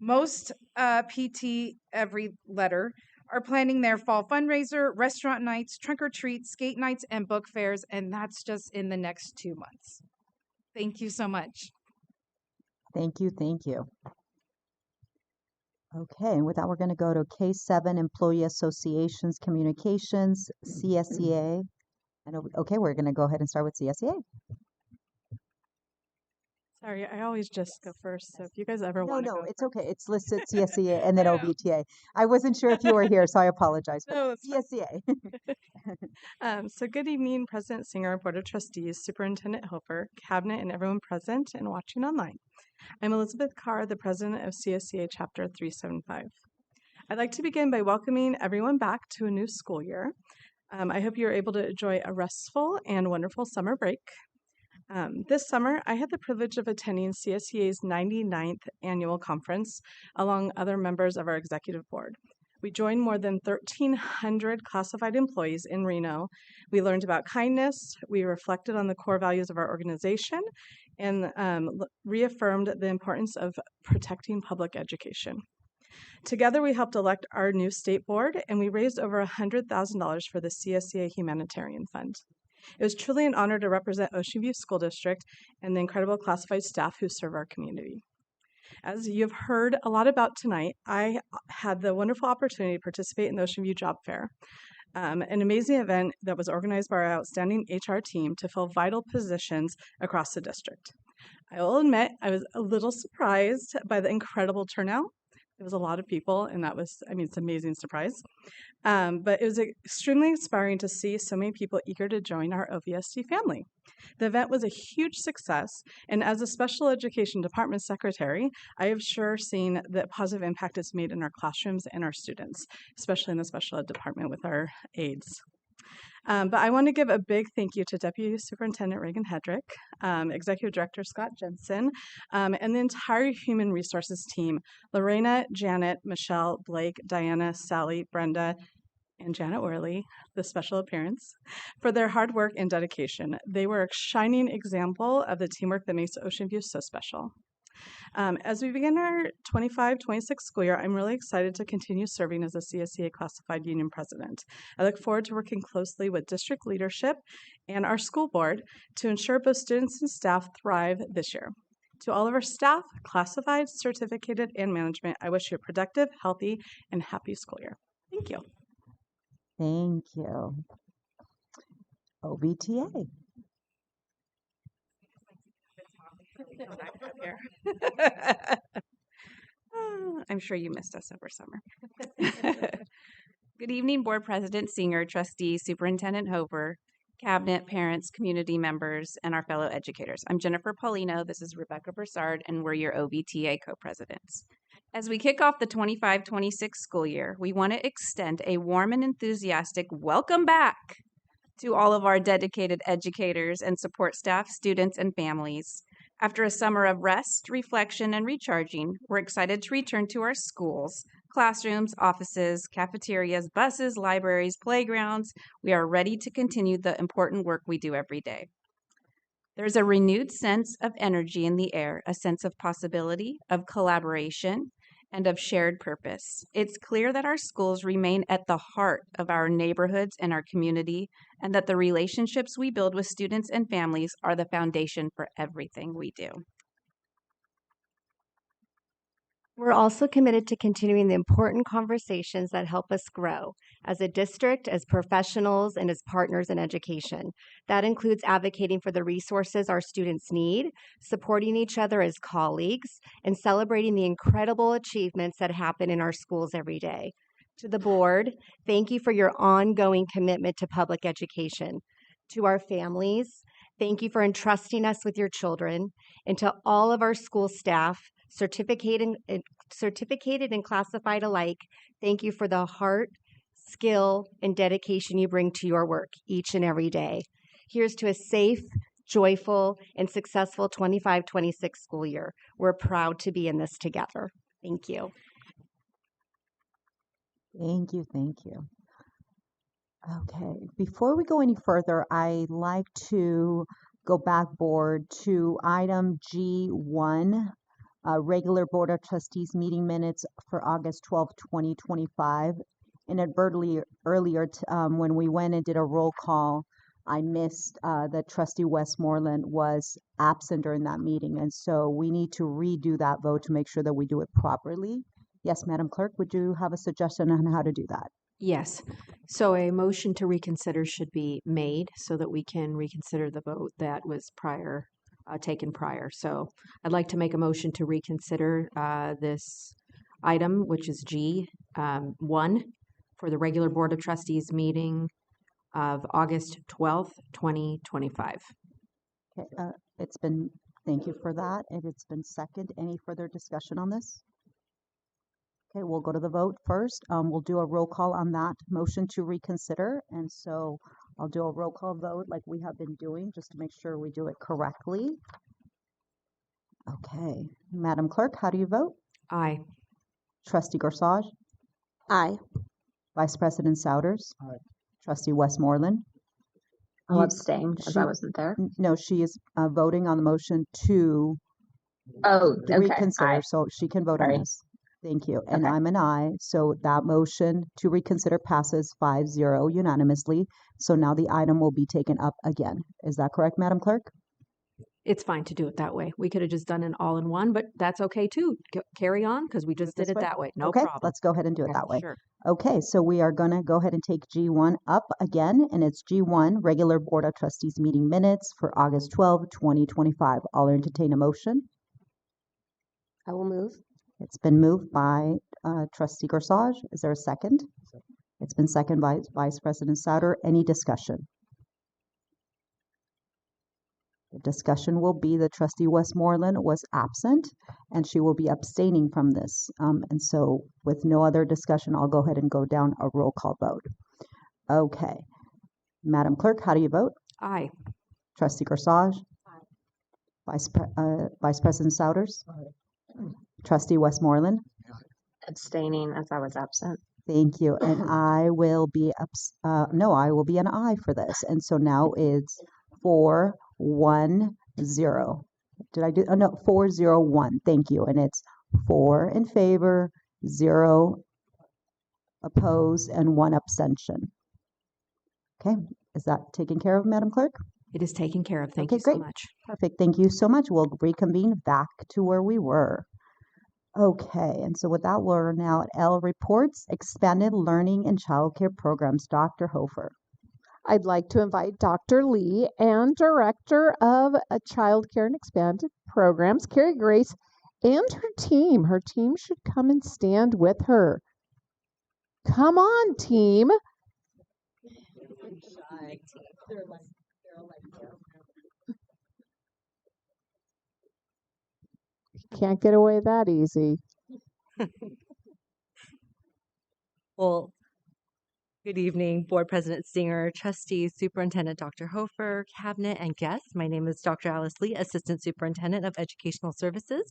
Most PT every letter are planning their fall fundraiser, restaurant nights, trunk or treats, skate nights, and book fairs, and that's just in the next 2 months. Thank you so much.
Thank you, thank you. Okay, and with that, we're going to go to K7 Employee Associations Communications, CSEA. And okay, we're going to go ahead and start with CSEA.
Sorry, I always just go first, so if you guys ever
No,
want to
no,
go
it's okay. It's listed CSEA and then OVTA. I wasn't sure if you were here, so I apologize. But
No, that's
CSEA.
So good evening, President Singer, Board of Trustees, Superintendent Hofer, Cabinet, and everyone present and watching online. I'm Elizabeth Carr, the President of CSEA Chapter 375. I'd like to begin by welcoming everyone back to a new school year. I hope you're able to enjoy a restful and wonderful summer break. This summer, I had the privilege of attending CSEA's 99th annual conference along other members of our executive board. We joined more than 1,300 classified employees in Reno. We learned about kindness, we reflected on the core values of our organization, and reaffirmed the importance of protecting public education. Together, we helped elect our new state board, and we raised over $100,000 for the CSEA Humanitarian Fund. It was truly an honor to represent Ocean View School District and the incredible classified staff who serve our community. As you've heard a lot about tonight, I had the wonderful opportunity to participate in the Ocean View Job Fair, an amazing event that was organized by our outstanding HR team to fill vital positions across the district. I will admit I was a little surprised by the incredible turnout. It was a lot of people, and that was, it's an amazing surprise. But it was extremely inspiring to see so many people eager to join our OVSD family. The event was a huge success, and as a special education department secretary, I have sure seen the positive impact it's made in our classrooms and our students, especially in the special ed department with our aides. But I want to give a big thank you to Deputy Superintendent Reagan Hedrick, Executive Director Scott Jensen, and the entire Human Resources team, Lorena, Janet, Michelle, Blake, Diana, Sally, Brenda, and Janet Worley, the special appearance, for their hard work and dedication. They were a shining example of the teamwork that makes Ocean View so special. As we begin our 25-26 school year, I'm really excited to continue serving as a CSEA Classified Union President. I look forward to working closely with district leadership and our school board to ensure both students and staff thrive this year. To all of our staff, classified, certificated, and management, I wish you a productive, healthy, and happy school year. Thank you.
Thank you. OVTA.
I'm sure you missed us over summer. Good evening, Board President Singer, Trustee, Superintendent Hofer, Cabinet, parents, community members, and our fellow educators. I'm Jennifer Paulino, this is Rebecca Broussard, and we're your OVTA co-presidents. As we kick off the 25-26 school year, we want to extend a warm and enthusiastic welcome back to all of our dedicated educators and support staff, students, and families. After a summer of rest, reflection, and recharging, we're excited to return to our schools, classrooms, offices, cafeterias, buses, libraries, playgrounds. We are ready to continue the important work we do every day. There's a renewed sense of energy in the air, a sense of possibility, of collaboration, and of shared purpose. It's clear that our schools remain at the heart of our neighborhoods and our community, and that the relationships we build with students and families are the foundation for everything we do.
We're also committed to continuing the important conversations that help us grow as a district, as professionals, and as partners in education. That includes advocating for the resources our students need, supporting each other as colleagues, and celebrating the incredible achievements that happen in our schools every day. To the board, thank you for your ongoing commitment to public education. To our families, thank you for entrusting us with your children. And to all of our school staff, certificated and classified alike, thank you for the heart, skill, and dedication you bring to your work each and every day. Here's to a safe, joyful, and successful 25-26 school year. We're proud to be in this together. Thank you.
Thank you, thank you. Okay, before we go any further, I'd like to go back board to item G1, regular Board of Trustees meeting minutes for August 12, 2025. Inadvertently earlier, when we went and did a roll call, I missed that Trustee Westmoreland was absent during that meeting. And so we need to redo that vote to make sure that we do it properly. Yes, Madam Clerk, would you have a suggestion on how to do that?
Yes. So a motion to reconsider should be made so that we can reconsider the vote that was taken prior. So I'd like to make a motion to reconsider this item, which is G1, for the regular Board of Trustees meeting of August 12th, 2025.
Okay, thank you for that. And it's been second. Any further discussion on this? Okay, we'll go to the vote first. We'll do a roll call on that motion to reconsider. And so I'll do a roll call vote like we have been doing just to make sure we do it correctly. Okay, Madam Clerk, how do you vote?
Aye.
Trustee Gorsuch?
Aye.
Vice President Souders?
Aye.
Trustee Westmoreland?
I'll abstain as I wasn't there.
No, she is voting on the motion to reconsider,
Aye.
so she can vote
Sorry.
on this. Thank you. And
Okay.
I'm an aye, so that motion to reconsider passes 5-0 unanimously. So now the item will be taken up again. Is that correct, Madam Clerk?
It's fine to do it that way. We could have just done it all in one, but that's okay too. Carry on because we just did it that way. No
okay,
problem.
let's go ahead and do it that way.
Sure.
Okay, so we are going to go ahead and take G1 up again, and it's G1, regular Board of Trustees meeting minutes for August 12, 2025. I'll entertain a motion.
I will move.
It's been moved by Trustee Gorsuch. Is there a second? It's been seconded by Vice President Souter. Any discussion? The discussion will be that Trustee Westmoreland was absent and she will be abstaining from this. And so with no other discussion, I'll go ahead and go down a roll call vote. Okay. Madam Clerk, how do you vote?
Aye.
Trustee Gorsuch? Aye. Vice President Souders?
Aye.
Trustee Westmoreland?
Abstaining as I was absent.
Thank you. And I will be I will be an aye for this. And so now it's 4-1-0. Did I do? Oh, no, 4-0-1. Thank you. And it's 4 in favor, 0 opposed, and 1 abstention. Okay. Is that taken care of, Madam Clerk?
It is taken care of. Thank
Okay,
you so
great.
much.
Perfect. Thank you so much. We'll reconvene back to where we were. Okay, and so with that, we're now at L reports, expanded learning and childcare programs. Dr. Hofer.
I'd like to invite Dr. Lee and Director of Child Care and Expanded Programs, Carrie Grace, and her team. Her team should come and stand with her. Come on, team. Can't get away that easy.
Well, Good evening, Board President Singer, Trustees, Superintendent Dr. Hofer, Cabinet, and guests. My name is Dr. Alice Lee, Assistant Superintendent of Educational Services.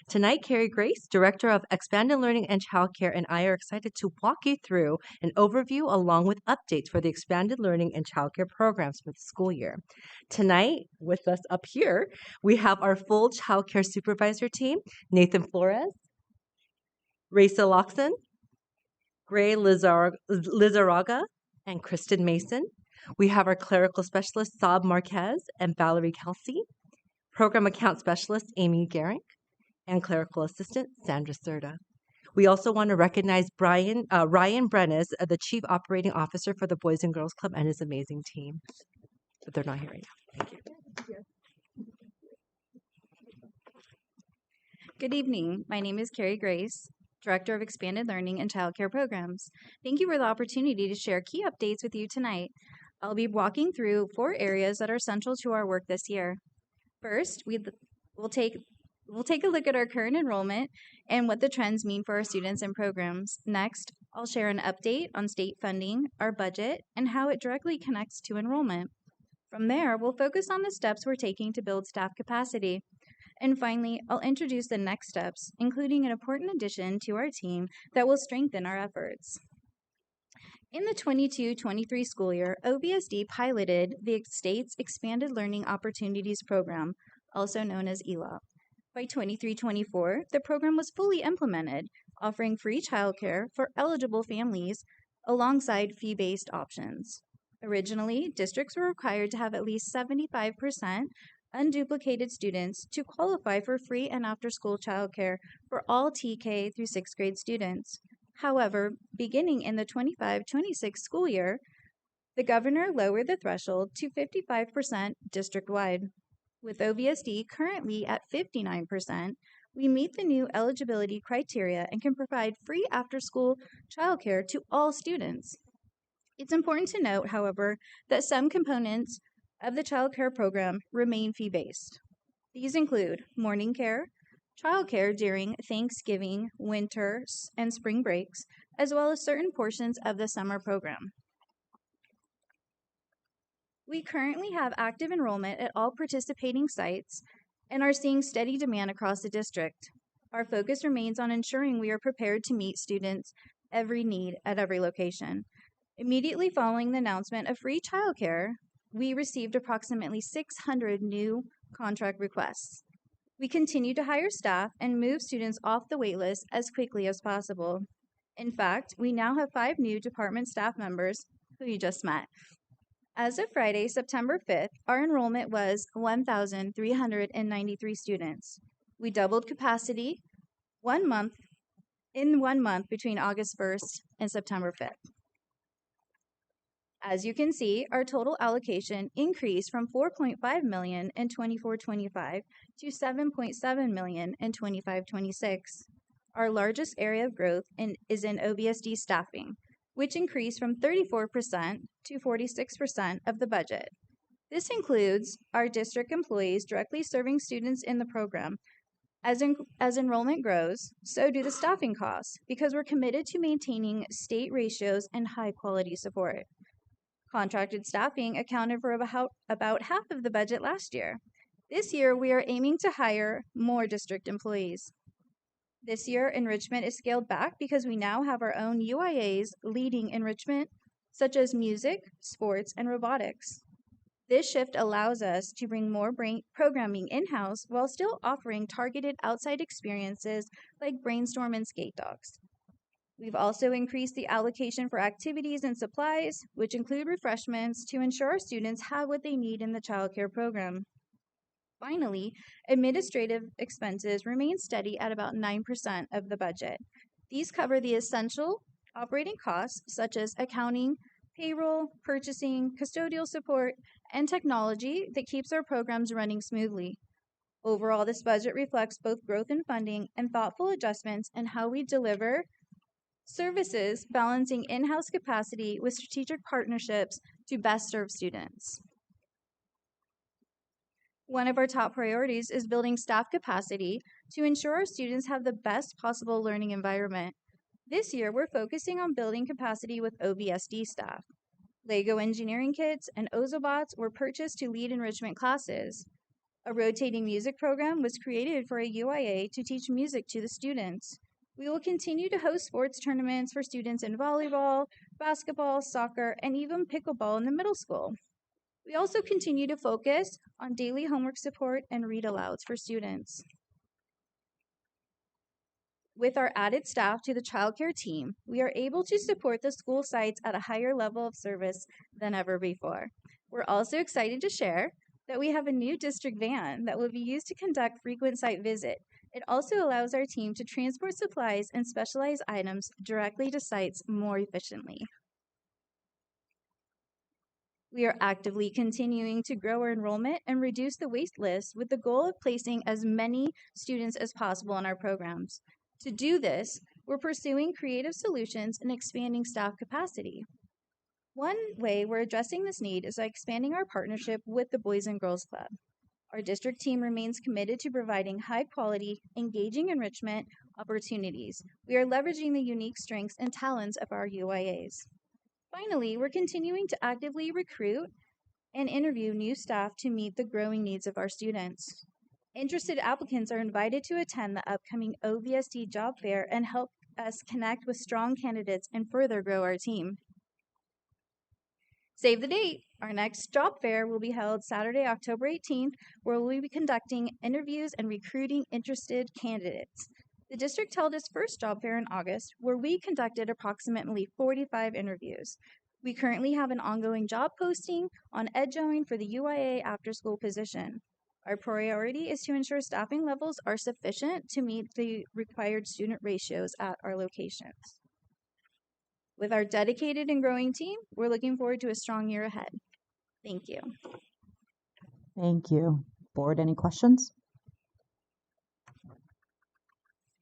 Tonight, Carrie Grace, Director of Expanded Learning and Childcare, and I are excited to walk you through an overview along with updates for the Expanded Learning and Childcare programs for the school year. Tonight, with us up here, we have our full childcare supervisor team, Nathan Flores, Raisa Loxon, Gray Lizarraga, and Kristen Mason. We have our clerical specialist, Saab Marquez and Valerie Kelsey, program account specialist, Amy Garrick, and clerical assistant, Sandra Serta. We also want to recognize Ryan Brenes, the Chief Operating Officer for the Boys and Girls Club, and his amazing team. But they're not here right now. Thank you.
Good evening. My name is Carrie Grace, Director of Expanded Learning and Childcare Programs. Thank you for the opportunity to share key updates with you tonight. I'll be walking through 4 areas that are central to our work this year. First, we'll take a look at our current enrollment and what the trends mean for our students and programs. Next, I'll share an update on state funding, our budget, and how it directly connects to enrollment. From there, we'll focus on the steps we're taking to build staff capacity. And finally, I'll introduce the next steps, including an important addition to our team that will strengthen our efforts. In the 22-23 school year, OVSD piloted the state's Expanded Learning Opportunities Program, also known as ELOP. By 23-24, the program was fully implemented, offering free childcare for eligible families alongside fee-based options. Originally, districts were required to have at least 75% unduplicated students to qualify for free and after-school childcare for all TK through 6th grade students. However, beginning in the 25-26 school year, the governor lowered the threshold to 55% district-wide. With OVSD currently at 59%, we meet the new eligibility criteria and can provide free after-school childcare to all students. It's important to note, however, that some components of the child care program remain fee-based. These include morning care, childcare during Thanksgiving, winter, and spring breaks, as well as certain portions of the summer program. We currently have active enrollment at all participating sites and are seeing steady demand across the district. Our focus remains on ensuring we are prepared to meet students' every need at every location. Immediately following the announcement of free childcare, we received approximately 600 new contract requests. We continue to hire staff and move students off the waitlist as quickly as possible. In fact, we now have 5 new department staff members who you just met. As of Friday, September 5th, our enrollment was 1,393 students. We doubled capacity in 1 month between August 1st and September 5th. As you can see, our total allocation increased from $4.5 million in 24-25 to $7.7 million in 25-26. Our largest area of growth is in OVSD staffing, which increased from 34% to 46% of the budget. This includes our district employees directly serving students in the program. As enrollment grows, so do the staffing costs, because we're committed to maintaining state ratios and high-quality support. Contracted staffing accounted for about half of the budget last year. This year, we are aiming to hire more district employees. This year, enrichment is scaled back because we now have our own UIAs leading enrichment, such as music, sports, and robotics. This shift allows us to bring more programming in-house while still offering targeted outside experiences like Brainstorm and Skate Dogs. We've also increased the allocation for activities and supplies, which include refreshments, to ensure our students have what they need in the childcare program. Finally, administrative expenses remain steady at about 9% of the budget. These cover the essential operating costs, such as accounting, payroll, purchasing, custodial support, and technology that keeps our programs running smoothly. Overall, this budget reflects both growth in funding and thoughtful adjustments in how we deliver services, balancing in-house capacity with strategic partnerships to best serve students. One of our top priorities is building staff capacity to ensure our students have the best possible learning environment. This year, we're focusing on building capacity with OVSD staff. Lego engineering kits and Ozobots were purchased to lead enrichment classes. A rotating music program was created for a UIA to teach music to the students. We will continue to host sports tournaments for students in volleyball, basketball, soccer, and even pickleball in the middle school. We also continue to focus on daily homework support and read alouds for students. With our added staff to the childcare team, we are able to support the school sites at a higher level of service than ever before. We're also excited to share that we have a new district van that will be used to conduct frequent site visit. It also allows our team to transport supplies and specialized items directly to sites more efficiently. We are actively continuing to grow our enrollment and reduce the wait list with the goal of placing as many students as possible in our programs. To do this, we're pursuing creative solutions and expanding staff capacity. One way we're addressing this need is by expanding our partnership with the Boys and Girls Club. Our district team remains committed to providing high-quality, engaging enrichment opportunities. We are leveraging the unique strengths and talents of our UIAs. Finally, we're continuing to actively recruit and interview new staff to meet the growing needs of our students. Interested applicants are invited to attend the upcoming OVSD job fair and help us connect with strong candidates and further grow our team. Save the date! Our next job fair will be held Saturday, October 18th, where we'll be conducting interviews and recruiting interested candidates. The district held its first job fair in August, where we conducted approximately 45 interviews. We currently have an ongoing job posting on EdJoin for the UIA after-school position. Our priority is to ensure staffing levels are sufficient to meet the required student ratios at our locations. With our dedicated and growing team, we're looking forward to a strong year ahead. Thank you.
Thank you. Board, any questions?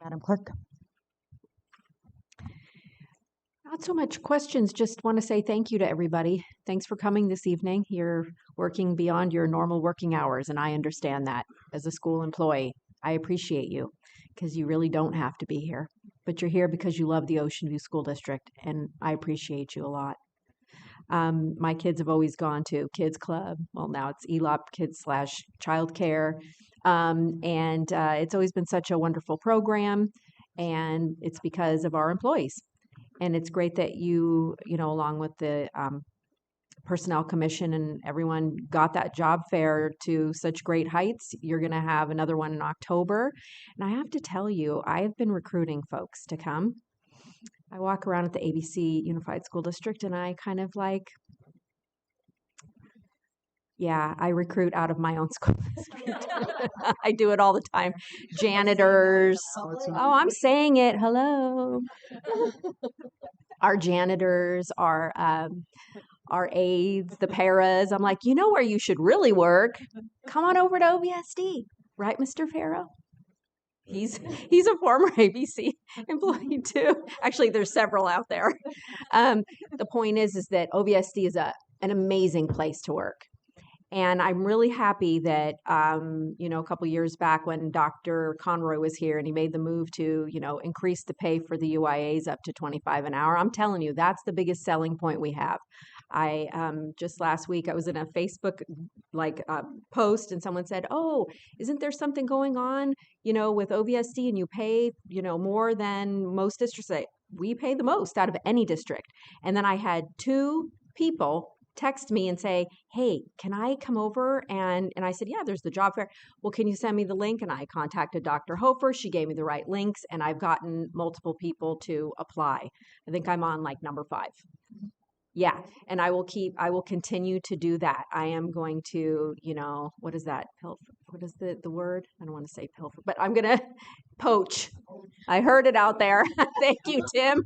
Madam Clerk.
Not so much questions, just want to say thank you to everybody. Thanks for coming this evening. You're working beyond your normal working hours, and I understand that as a school employee. I appreciate you because you really don't have to be here, but you're here because you love the Ocean View School District, and I appreciate you a lot. My kids have always gone to Kids Club. Well, now it's ELOP Kids / Childcare. And it's always been such a wonderful program, and it's because of our employees. And it's great that you along with the Personnel Commission and everyone got that job fair to such great heights. You're going to have another one in October. And I have to tell you, I've been recruiting folks to come. I walk around at the ABC Unified School District and I kind of I recruit out of my own school district. I do it all the time. Janitors. Oh, I'm saying it. Hello. Our janitors, our aides, the paras. I'm like, you know where you should really work? Come on over to OVSD. Right, Mr. Farrow? He's a former ABC employee too. Actually, there's several out there. The point is that OVSD is an amazing place to work. And I'm really happy that, a couple years back when Dr. Conroy was here and he made the move to, increase the pay for the UIAs up to $25 an hour. I'm telling you, that's the biggest selling point we have. I just last week I was in a Facebook post and someone said, "Oh, isn't there something going on, with OVSD and you pay, more than most districts?" We pay the most out of any district. And then I had two people text me and say, "Hey, can I come over?" And I said, "Yeah, there's the job fair." "Well, can you send me the link?" And I contacted Dr. Hofer. She gave me the right links and I've gotten multiple people to apply. I think I'm on number 5. Yeah, and I will continue to do that. I am going to, what is that? What is the word? I don't want to say pilfer, but I'm going to poach. I heard it out there. Thank you, Tim.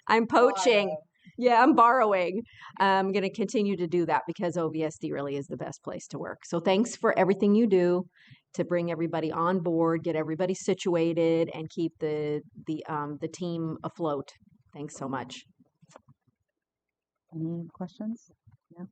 I'm poaching. Yeah, I'm borrowing. I'm going to continue to do that because OVSD really is the best place to work. So thanks for everything you do to bring everybody on board, get everybody situated, and keep the team afloat. Thanks so much.
Any questions? No.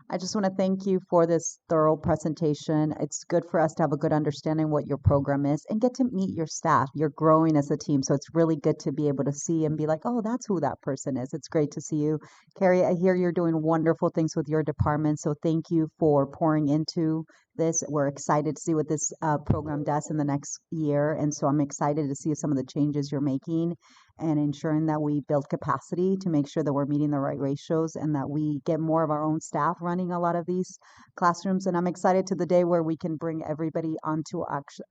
I just want to thank you for this thorough presentation. It's good for us to have a good understanding what your program is and get to meet your staff. You're growing as a team, so it's really good to be able to see and be like, oh, that's who that person is. It's great to see you. Carrie, I hear you're doing wonderful things with your department, so thank you for pouring into this. We're excited to see what this program does in the next year, and so I'm excited to see some of the changes you're making and ensuring that we build capacity to make sure that we're meeting the right ratios and that we get more of our own staff running a lot of these classrooms. And I'm excited to the day where we can bring everybody onto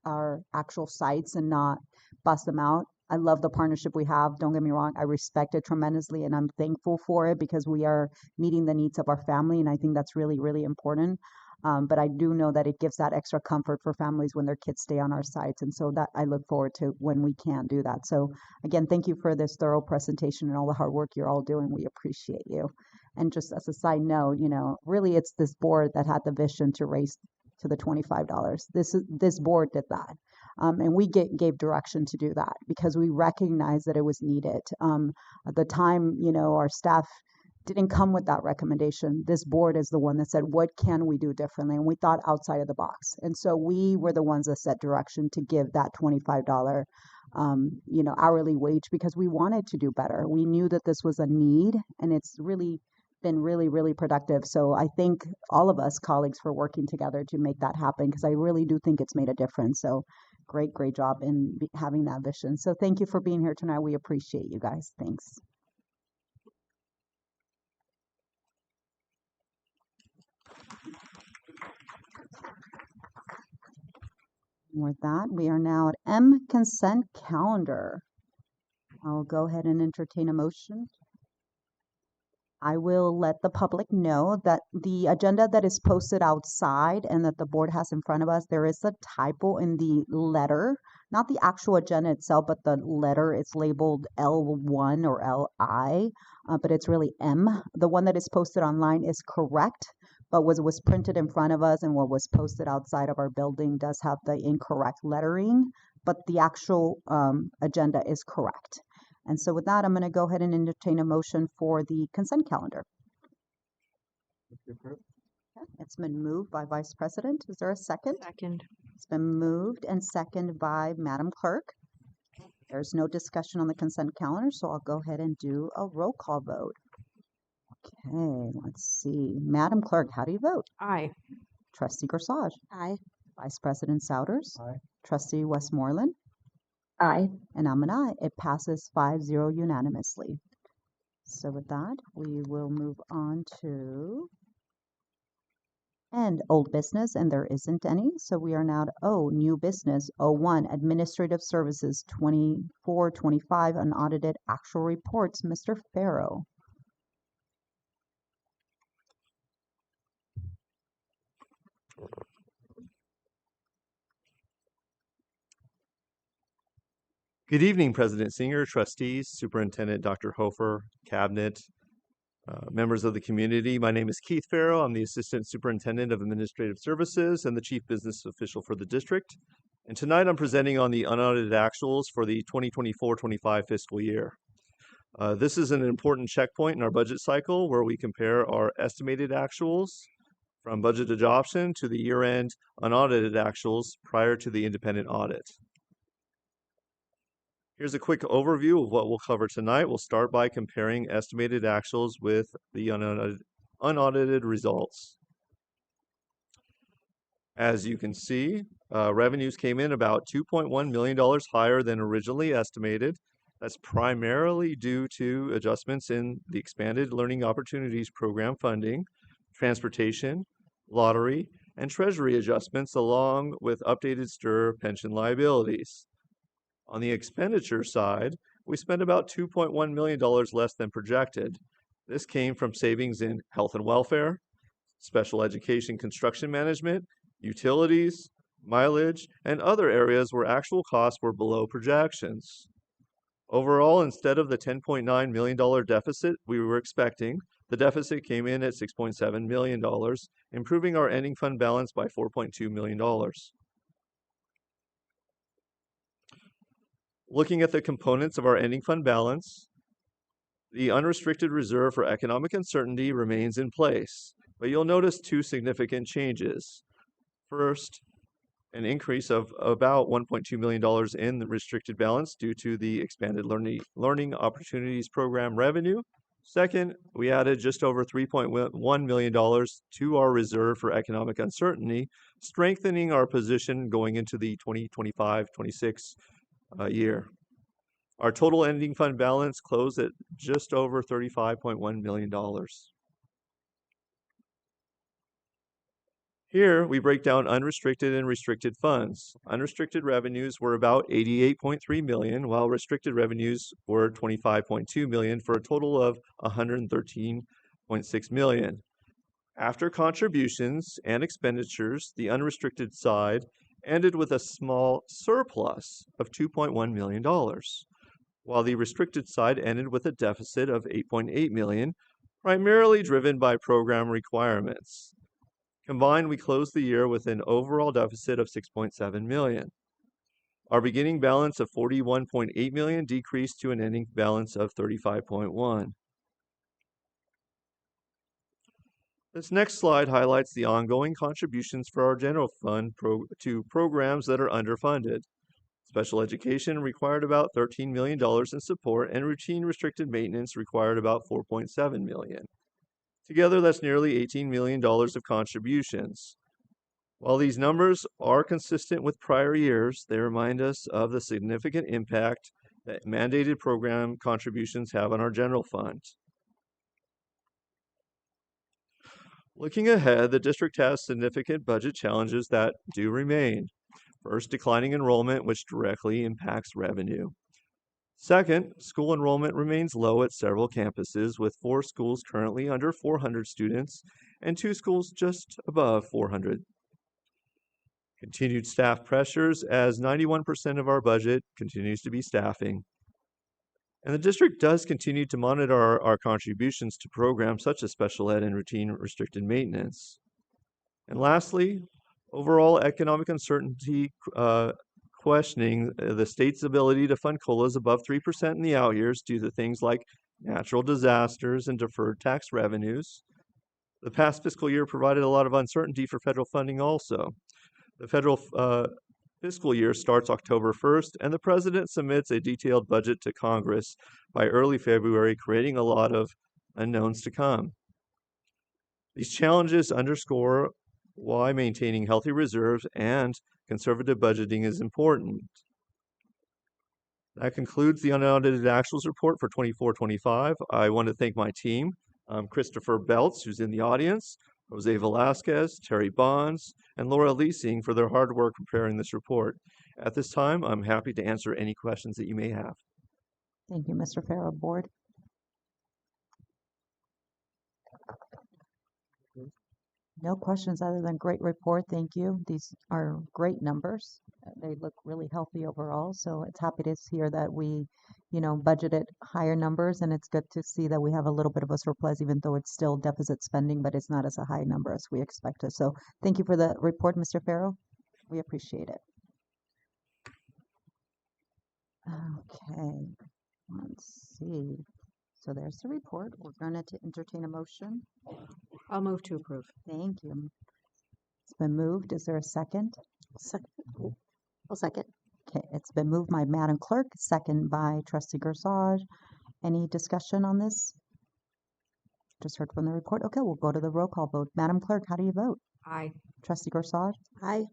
our actual sites and not bust them out. I love the partnership we have. Don't get me wrong. I respect it tremendously and I'm thankful for it because we are meeting the needs of our family. And I think that's really, really important. But I do know that it gives that extra comfort for families when their kids stay on our sites. And so that I look forward to when we can do that. So again, thank you for this thorough presentation and all the hard work you're all doing. We appreciate you. And just as a side note, really it's this board that had the vision to raise to the $25. This board did that. And we gave direction to do that because we recognized that it was needed. At the time, our staff didn't come with that recommendation. This board is the one that said, what can we do differently? And we thought outside of the box. And so we were the ones that set direction to give that $25, hourly wage because we wanted to do better. We knew that this was a need and it's really been really, really productive. So I thank all of us colleagues for working together to make that happen because I really do think it's made a difference. So great job in having that vision. So thank you for being here tonight. We appreciate you guys. Thanks. With that, we are now at M, consent calendar. I'll go ahead and entertain a motion. I will let the public know that the agenda that is posted outside and that the board has in front of us, there is a typo in the letter, not the actual agenda itself, but the letter. It's labeled L1 or LI, but it's really M. The one that is posted online is correct, but what was printed in front of us and what was posted outside of our building does have the incorrect lettering, but the actual agenda is correct. And so with that, I'm going to go ahead and entertain a motion for the consent calendar. Okay, it's been moved by Vice President. Is there a second?
Second.
It's been moved and seconded by Madam Clerk. There's no discussion on the consent calendar, so I'll go ahead and do a roll call vote. Okay, let's see. Madam Clerk, how do you vote?
Aye.
Trustee Corsage?
Aye.
Vice President Souders?
Aye.
Trustee Westmoreland?
Aye.
And I'm an aye. It passes 5-0 unanimously. So with that, we will move on to old business, and there isn't any. So we are now at O, new business, 01, administrative services, 24-25, unaudited actual reports. Mr. Farrow.
Good evening, President Singer, trustees, Superintendent Dr. Hofer, Cabinet, members of the community. My name is Keith Farrow. I'm the Assistant Superintendent of Administrative Services and the Chief Business Official for the district. And tonight I'm presenting on the unaudited actuals for the 2024-25 fiscal year. This is an important checkpoint in our budget cycle where we compare our estimated actuals from budget adoption to the year-end unaudited actuals prior to the independent audit. Here's a quick overview of what we'll cover tonight. We'll start by comparing estimated actuals with the unaudited results. As you can see, revenues came in about $2.1 million higher than originally estimated. That's primarily due to adjustments in the Expanded Learning Opportunities Program funding, transportation, lottery, and treasury adjustments, along with updated STIR pension liabilities. On the expenditure side, we spent about $2.1 million less than projected. This came from savings in health and welfare, special education construction management, utilities, mileage, and other areas where actual costs were below projections. Overall, instead of the $10.9 million deficit we were expecting, the deficit came in at $6.7 million, improving our ending fund balance by $4.2 million. Looking at the components of our ending fund balance, the unrestricted reserve for economic uncertainty remains in place. but you'll notice two significant changes. First, an increase of about $1.2 million in the restricted balance due to the expanded learning opportunities program revenue. Second, we added just over $3.1 million to our reserve for economic uncertainty, strengthening our position going into the 2025-26 year. Our total ending fund balance closed at just over $35.1 million. Here, we break down unrestricted and restricted funds. Unrestricted revenues were about $88.3 million, while restricted revenues were $25.2 million, for a total of $113.6 million. After contributions and expenditures, the unrestricted side ended with a small surplus of $2.1 million, while the restricted side ended with a deficit of $8.8 million, primarily driven by program requirements. Combined, we closed the year with an overall deficit of $6.7 million. Our beginning balance of $41.8 million decreased to an ending balance of $35.1. This next slide highlights the ongoing contributions for our general fund to programs that are underfunded. Special education required about $13 million in support, and routine restricted maintenance required about $4.7 million. Together, that's nearly $18 million of contributions. While these numbers are consistent with prior years, they remind us of the significant impact that mandated program contributions have on our general fund. Looking ahead, the district has significant budget challenges that do remain. First, declining enrollment, which directly impacts revenue. Second, school enrollment remains low at several campuses, with 4 schools currently under 400 students and 2 schools just above 400. Continued staff pressures, as 91% of our budget continues to be staffing. And the district does continue to monitor our contributions to programs such as special ed and routine restricted maintenance. And lastly, overall economic uncertainty questioning the state's ability to fund COLAs above 3% in the out years due to things like natural disasters and deferred tax revenues. The past fiscal year provided a lot of uncertainty for federal funding also. The federal fiscal year starts October 1st, and the president submits a detailed budget to Congress by early February, creating a lot of unknowns to come. These challenges underscore why maintaining healthy reserves and conservative budgeting is important. That concludes the unaudited actuals report for 24-25. I want to thank my team, Christopher Belts, who's in the audience, Jose Velasquez, Terry Bonds, and Laura Leasing for their hard work preparing this report. At this time, I'm happy to answer any questions that you may have.
Thank you, Mr. Farrow. Board. No questions other than great report. Thank you. These are great numbers. They look really healthy overall. So it's happy to hear that we, budgeted higher numbers, and it's good to see that we have a little bit of a surplus, even though it's still deficit spending, but it's not as a high number as we expected. So thank you for the report, Mr. Farrow. We appreciate it. Okay, let's see. So there's the report. We're going to entertain a motion.
I'll move to approve.
Thank you. It's been moved. Is there a second?
Second. I'll second.
Okay, it's been moved by Madam Clerk, second by Trustee Gersage. Any discussion on this? Just heard from the report. Okay, we'll go to the roll call vote. Madam Clerk, how do you vote?
Aye.
Trustee Gersage?
Aye.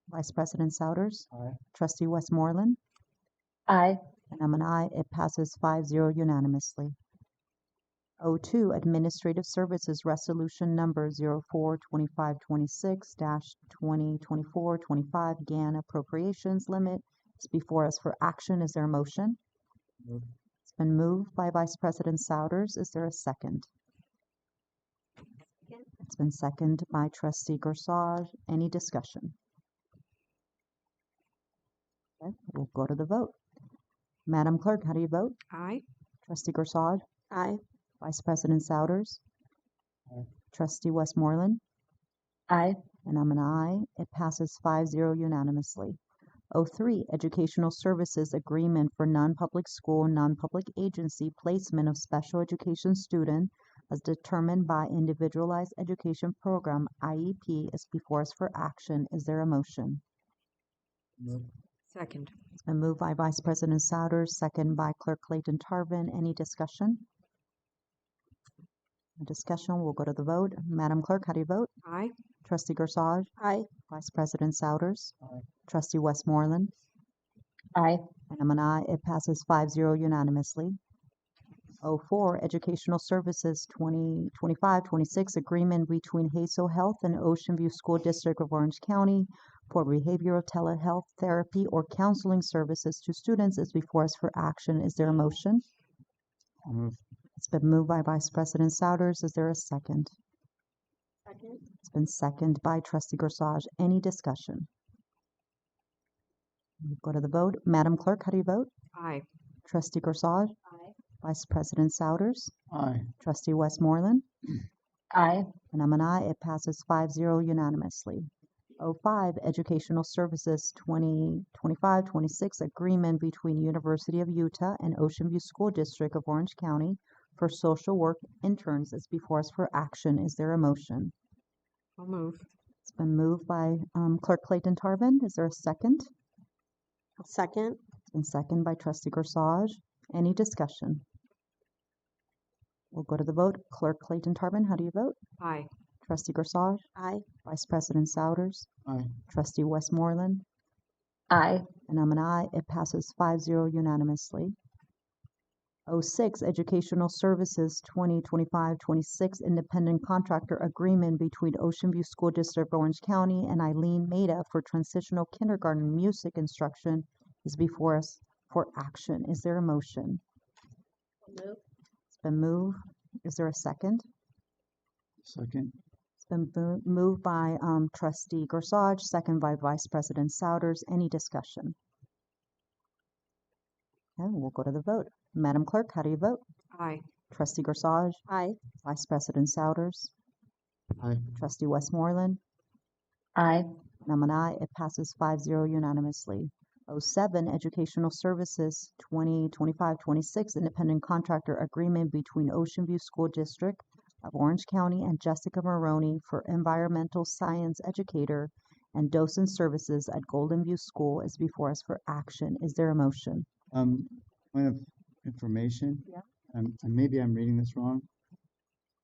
Vice President Souders?
Aye.
Trustee Westmoreland?
Aye.
And I'm an aye. It passes 5-0 unanimously. 02, Administrative Services Resolution Number 04-2526-2024-25 GAN Appropriations Limit is before us for action. Is there a motion?
Moved.
It's been moved by Vice President Souders. Is there a second? It's been seconded by Trustee Gersage. Any discussion? Okay, we'll go to the vote. Madam Clerk, how do you vote?
Aye.
Trustee Gersage?
Aye.
Vice President Souders?
Aye.
Trustee Westmoreland?
Aye.
And I'm an aye. It passes 5-0 unanimously. 03, Educational Services Agreement for Non-Public School, Non-Public Agency Placement of Special Education Student as determined by Individualized Education Program, IEP, is before us for action. Is there a motion?
Second.
It's been moved by Vice President Souders, second by Clerk Clayton Tarvin. Any discussion? No discussion, we'll go to the vote. Madam Clerk, how do you vote?
Aye.
Trustee Gorsage?
Aye.
Vice President Souders? Trustee Westmoreland?
Aye.
And I'm an aye. It passes 5-0 unanimously. 04, Educational Services 2025-26 Agreement between Hazel Health and Ocean View School District of Orange County for behavioral telehealth therapy or counseling services to students is before us for action. Is there a motion?
I'll move.
It's been moved by Vice President Souders. Is there a second?
Second.
It's been seconded by Trustee Gorsage. Any discussion? We'll go to the vote. Madam Clerk, how do you vote?
Aye.
Trustee Gorsage?
Aye.
Vice President Souders?
Aye.
Trustee Westmoreland?
Aye.
And I'm an aye. It passes 5-0 unanimously. 05, Educational Services 2025-26 Agreement between University of Utah and Ocean View School District of Orange County for social work interns is before us for action. Is there a motion?
I'll move.
It's been moved by Clerk Clayton Tarvin. Is there a second?
Second.
It's been seconded by Trustee Gorsage. Any discussion? We'll go to the vote. Clerk Clayton Tarvin, how do you vote?
Aye.
Trustee Gorsage?
Aye.
Vice President Souders?
Aye.
Trustee Westmoreland?
Aye.
And I'm an aye. It passes 5-0 unanimously. 06, Educational Services 2025-26 Independent Contractor Agreement between Ocean View School District of Orange County and Eileen Maida for transitional kindergarten music instruction is before us for action. Is there a motion?
Move.
It's been moved. Is there a second?
Second.
It's been moved by Trustee Gorsage, second by Vice President Souders. Any discussion? Okay, we'll go to the vote. Madam Clerk, how do you vote?
Aye.
Trustee Gorsage?
Aye.
Vice President Souders?
Aye.
Trustee Westmoreland?
Aye.
And I'm an aye. It passes 5-0 unanimously. 07, Educational Services 2025-26 Independent Contractor Agreement between Ocean View School District of Orange County and Jessica Maroney for Environmental Science Educator and Docent Services at Golden View School is before us for action. Is there a motion?
Point of information.
Yeah.
And maybe I'm reading this wrong.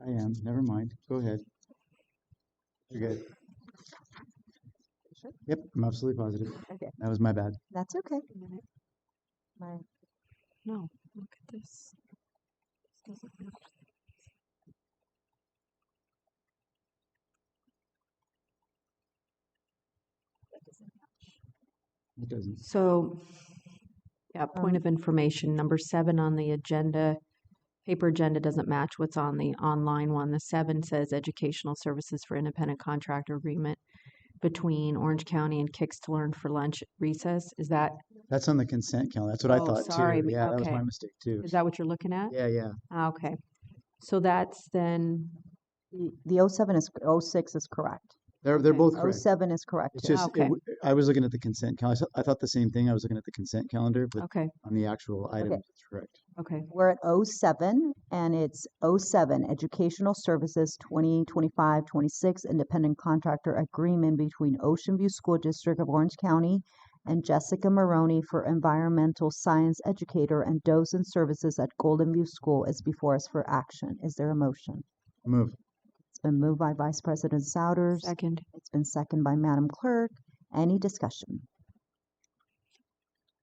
I am. Never mind. Go ahead. You're good.
Sure.
Yep, I'm absolutely positive.
Okay.
That was my bad.
That's okay.
No, look at this. This doesn't match.
It doesn't.
So, yeah, point of information, number 7 on the agenda, paper agenda doesn't match what's on the online one. The 7 says Educational Services for Independent Contractor Agreement between Orange County and Kicks to Learn for Lunch Recess. Is that,
That's on the consent calendar. That's what I thought
sorry,
too. Yeah, that was
okay.
my mistake too.
Is that what you're looking at?
Yeah, yeah.
Okay. So that's then,
The 07 is, 06 is correct.
They're
Okay.
both correct.
07 is correct
It's
too.
just
Okay.
I was looking at the consent calendar. I thought the same thing. I was looking at the consent calendar, but
okay,
on the actual items, it's correct.
okay.
We're at 07 and it's 07 Educational Services 2025-26 Independent Contractor Agreement between Ocean View School District of Orange County and Jessica Maroney for Environmental Science Educator and Docent Services at Golden View School is before us for action. Is there a motion?
Move.
It's been moved by Vice President Souders.
Second.
It's been seconded by Madam Clerk. Any discussion?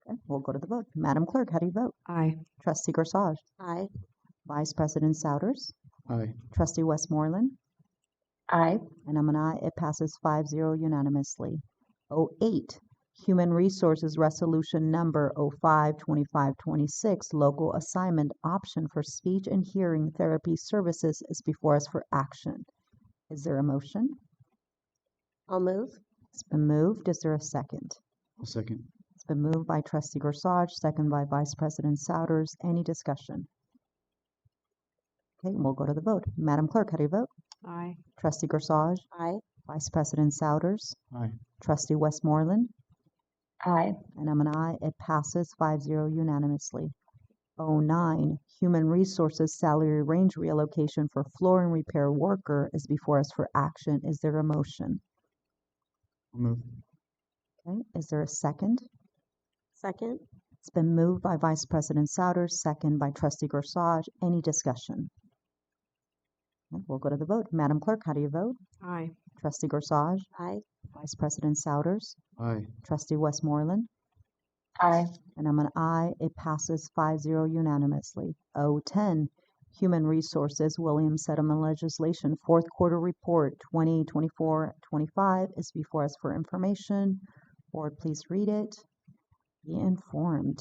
Okay, we'll go to the vote. Madam Clerk, how do you vote?
Aye.
Trustee Gorsage?
Aye.
Vice President Souders?
Aye.
Trustee Westmoreland?
Aye.
And I'm an aye. It passes 5-0 unanimously. 08, Human Resources Resolution Number 05-2526, Local Assignment Option for Speech and Hearing Therapy Services is before us for action. Is there a motion?
I'll move.
It's been moved. Is there a second?
I'll second.
It's been moved by Trustee Gorsage, second by Vice President Souders. Any discussion? Okay, we'll go to the vote. Madam Clerk, how do you vote?
Aye.
Trustee Gorsage?
Aye.
Vice President Souders?
Aye.
Trustee Westmoreland?
Aye.
And I'm an aye. It passes 5-0 unanimously. 09, Human Resources Salary Range Reallocation for Flooring Repair Worker is before us for action. Is there a motion?
I'll move.
Okay, is there a second?
Second.
It's been moved by Vice President Souders, second by Trustee Gorsuch. Any discussion? Okay, we'll go to the vote. Madam Clerk, how do you vote?
Aye.
Trustee Gorsuch?
Aye.
Vice President Souders?
Aye.
Trustee Westmoreland?
Aye.
And I'm an aye. It passes 5-0 unanimously. 010, Human Resources Williams Settlement Legislation Fourth Quarter Report 2024-25 is before us for information. Board, please read it. Be informed.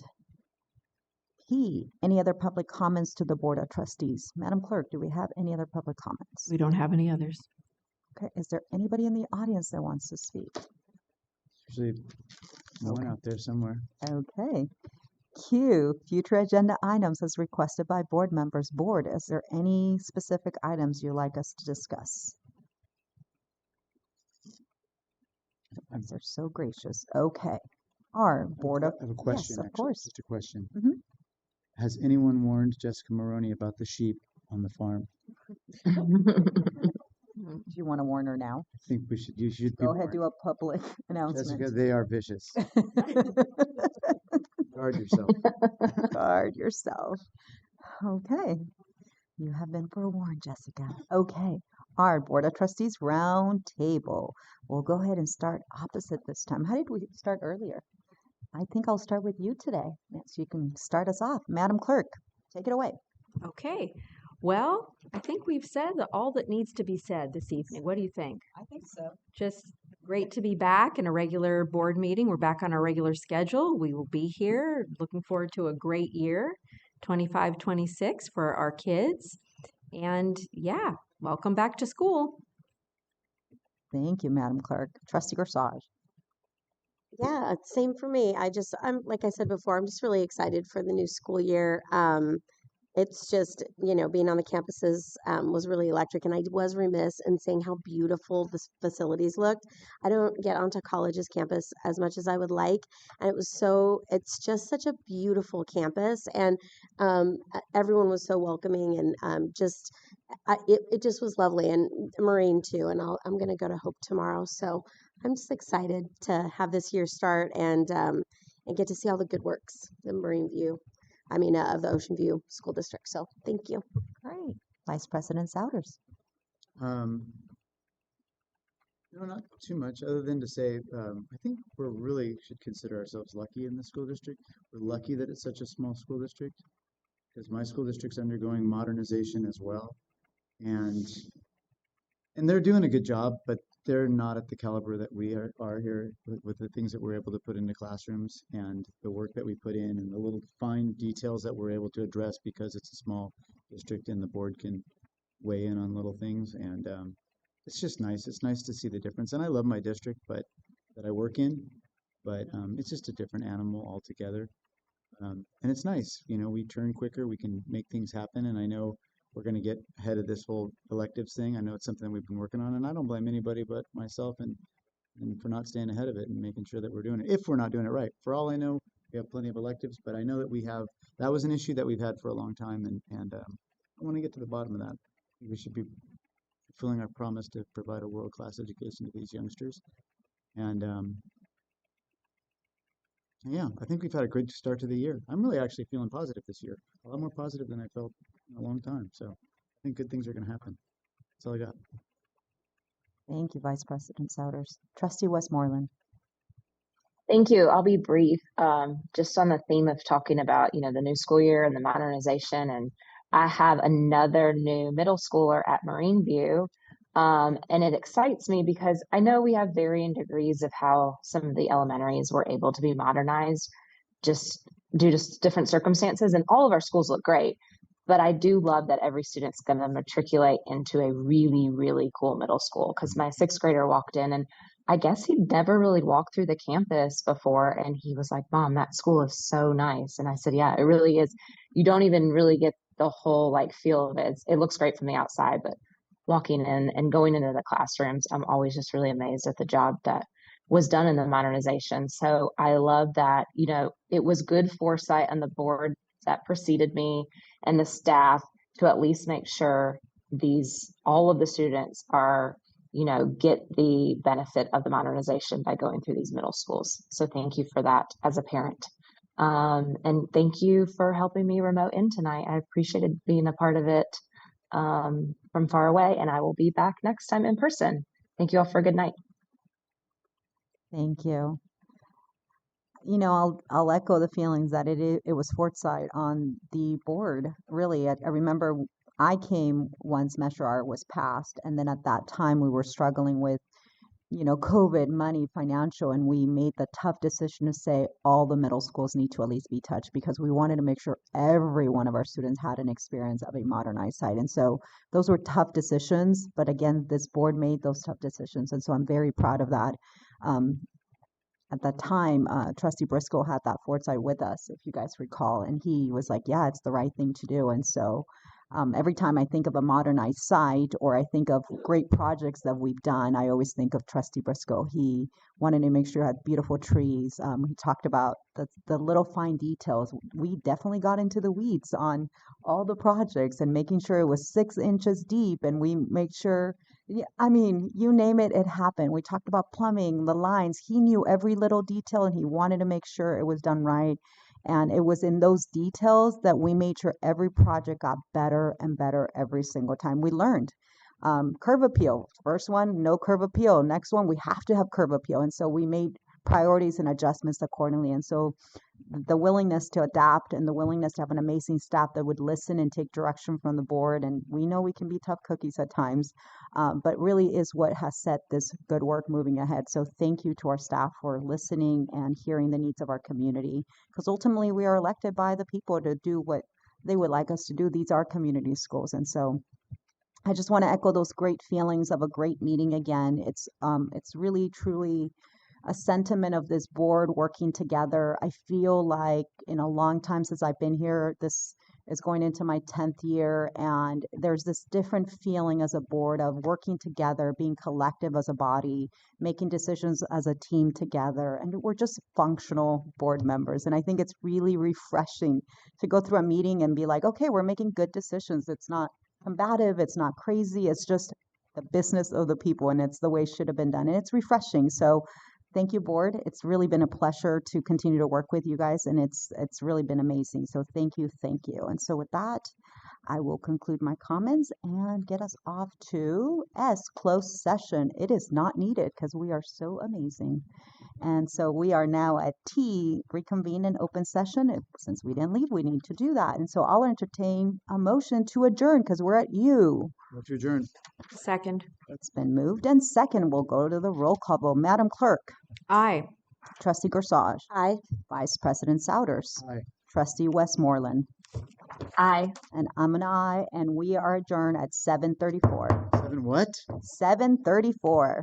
P, any other public comments to the Board of Trustees? Madam Clerk, do we have any other public comments?
We don't have any others.
Okay, is there anybody in the audience that wants to speak?
Usually one out there somewhere.
Okay. Q, future agenda items as requested by board members. Board, is there any specific items you'd like us to discuss? They're so gracious. Okay. Our Board of...
I have a question,
Yes, of
actually.
course.
Just a question.
Mhm.
Has anyone warned Jessica Maroney about the sheep on the farm?
Do you want to warn her now?
I think you should be
Go ahead,
warned.
do a public announcement.
Jessica, they are vicious. Guard yourself.
Guard yourself. Okay. You have been forewarned, Jessica. Okay. Our Board of Trustees round table. We'll go ahead and start opposite this time. How did we start earlier? I think I'll start with you today, so you can start us off. Madam Clerk, take it away.
Okay. Well, I think we've said all that needs to be said this evening. What do you think?
I think so.
Just great to be back in a regular board meeting. We're back on our regular schedule. We will be here. Looking forward to a great year, 25-26 for our kids. And yeah, welcome back to school.
Thank you, Madam Clerk. Trustee Gorsuch.
Yeah, same for me. I'm like I said before, I'm just really excited for the new school year. It's just, being on the campuses was really electric, and I was remiss in saying how beautiful the facilities looked. I don't get onto college's campus as much as I would like, and it's just such a beautiful campus, and everyone was so welcoming, and it just was lovely, and Marine too. And I'm gonna go to Hope tomorrow, so I'm just excited to have this year start and get to see all the good works, the Marine View. Of the Ocean View School District. So thank you.
Great. Vice President Souders.
Not too much other than to say, I think we really should consider ourselves lucky in the school district. We're lucky that it's such a small school district because my school district's undergoing modernization as well. And they're doing a good job, but they're not at the caliber that we are here with the things that we're able to put into classrooms and the work that we put in and the little fine details that we're able to address because it's a small district and the board can weigh in on little things. And it's just nice. It's nice to see the difference. And I love my district that I work in, but it's just a different animal altogether. And it's nice. We turn quicker. We can make things happen. And I know we're going to get ahead of this whole electives thing. I know it's something we've been working on, and I don't blame anybody but myself and for not staying ahead of it and making sure that we're doing it. If we're not doing it right, for all I know, we have plenty of electives, but I know that that was an issue that we've had for a long time, and I want to get to the bottom of that. We should be fulfilling our promise to provide a world-class education to these youngsters. And yeah, I think we've had a great start to the year. I'm really actually feeling positive this year, a lot more positive than I felt in a long time. So I think good things are going to happen. That's all I got.
Thank you, Vice President Souders. Trustee Westmoreland.
Thank you. I'll be brief. Just on the theme of talking about, the new school year and the modernization. And I have another new middle schooler at Marine View. And it excites me because I know we have varying degrees of how some of the elementaries were able to be modernized just due to different circumstances. And all of our schools look great. But I do love that every student's going to matriculate into a really, really cool middle school, because my 6th grader walked in and I guess he'd never really walked through the campus before. And he was like, "Mom, that school is so nice." And I said, "Yeah, it really is. You don't even really get the whole feel of it. It looks great from the outside, but walking in and going into the classrooms, I'm always just really amazed at the job that was done in the modernization." So I love that, it was good foresight on the board's that preceded me and the staff to at least make sure all of the students are, get the benefit of the modernization by going through these middle schools. So thank you for that as a parent. And thank you for helping me remote in tonight. I appreciated being a part of it from far away, and I will be back next time in person. Thank you all for a good night.
Thank you. I'll echo the feelings that it was foresight on the board. Really, I remember I came once Measure R was passed, and then at that time we were struggling with, COVID, money, financial, and we made the tough decision to say all the middle schools need to at least be touched because we wanted to make sure every one of our students had an experience of a modernized site. And so those were tough decisions, but again, this board made those tough decisions, and so I'm very proud of that. At that time, Trustee Briscoe had that foresight with us, if you guys recall, and he was like, yeah, it's the right thing to do. And so every time I think of a modernized site or I think of great projects that we've done, I always think of Trustee Briscoe. He wanted to make sure it had beautiful trees. He talked about the little fine details. We definitely got into the weeds on all the projects and making sure it was 6 inches deep, and we made sure, I mean, you name it, it happened. We talked about plumbing, the lines. He knew every little detail and he wanted to make sure it was done right. And it was in those details that we made sure every project got better and better every single time. We learned. Curb appeal, first one, no curb appeal. Next one, we have to have curb appeal. And so we made priorities and adjustments accordingly. And so the willingness to adapt and the willingness to have an amazing staff that would listen and take direction from the board. And we know we can be tough cookies at times, but really is what has set this good work moving ahead. So thank you to our staff for listening and hearing the needs of our community, because ultimately we are elected by the people to do what they would like us to do. These are community schools. And so I just want to echo those great feelings of a great meeting again. It's really, truly a sentiment of this board working together. I feel like in a long time since I've been here, this is going into my 10th year, and there's this different feeling as a board of working together, being collective as a body, making decisions as a team together, and we're just functional board members. And I think it's really refreshing to go through a meeting and be like, okay, we're making good decisions. It's not combative, it's not crazy, it's just the business of the people, and it's the way it should have been done, and it's refreshing. So thank you, board. It's really been a pleasure to continue to work with you guys, and it's really been amazing. So thank you, thank you. And so with that, I will conclude my comments and get us off to S, closed session. It is not needed because we are so amazing. And so we are now at T, reconvene in open session. Since we didn't leave, we need to do that. And so I'll entertain a motion to adjourn because we're at U.
Move to adjourn.
Second.
It's been moved and second. We'll go to the roll call vote. Madam Clerk.
Aye.
Trustee Gorsage.
Aye.
Vice President Souders.
Aye.
Trustee Westmoreland.
Aye.
And I'm an aye, and we are adjourned at 7:34.
7 what?
7:34.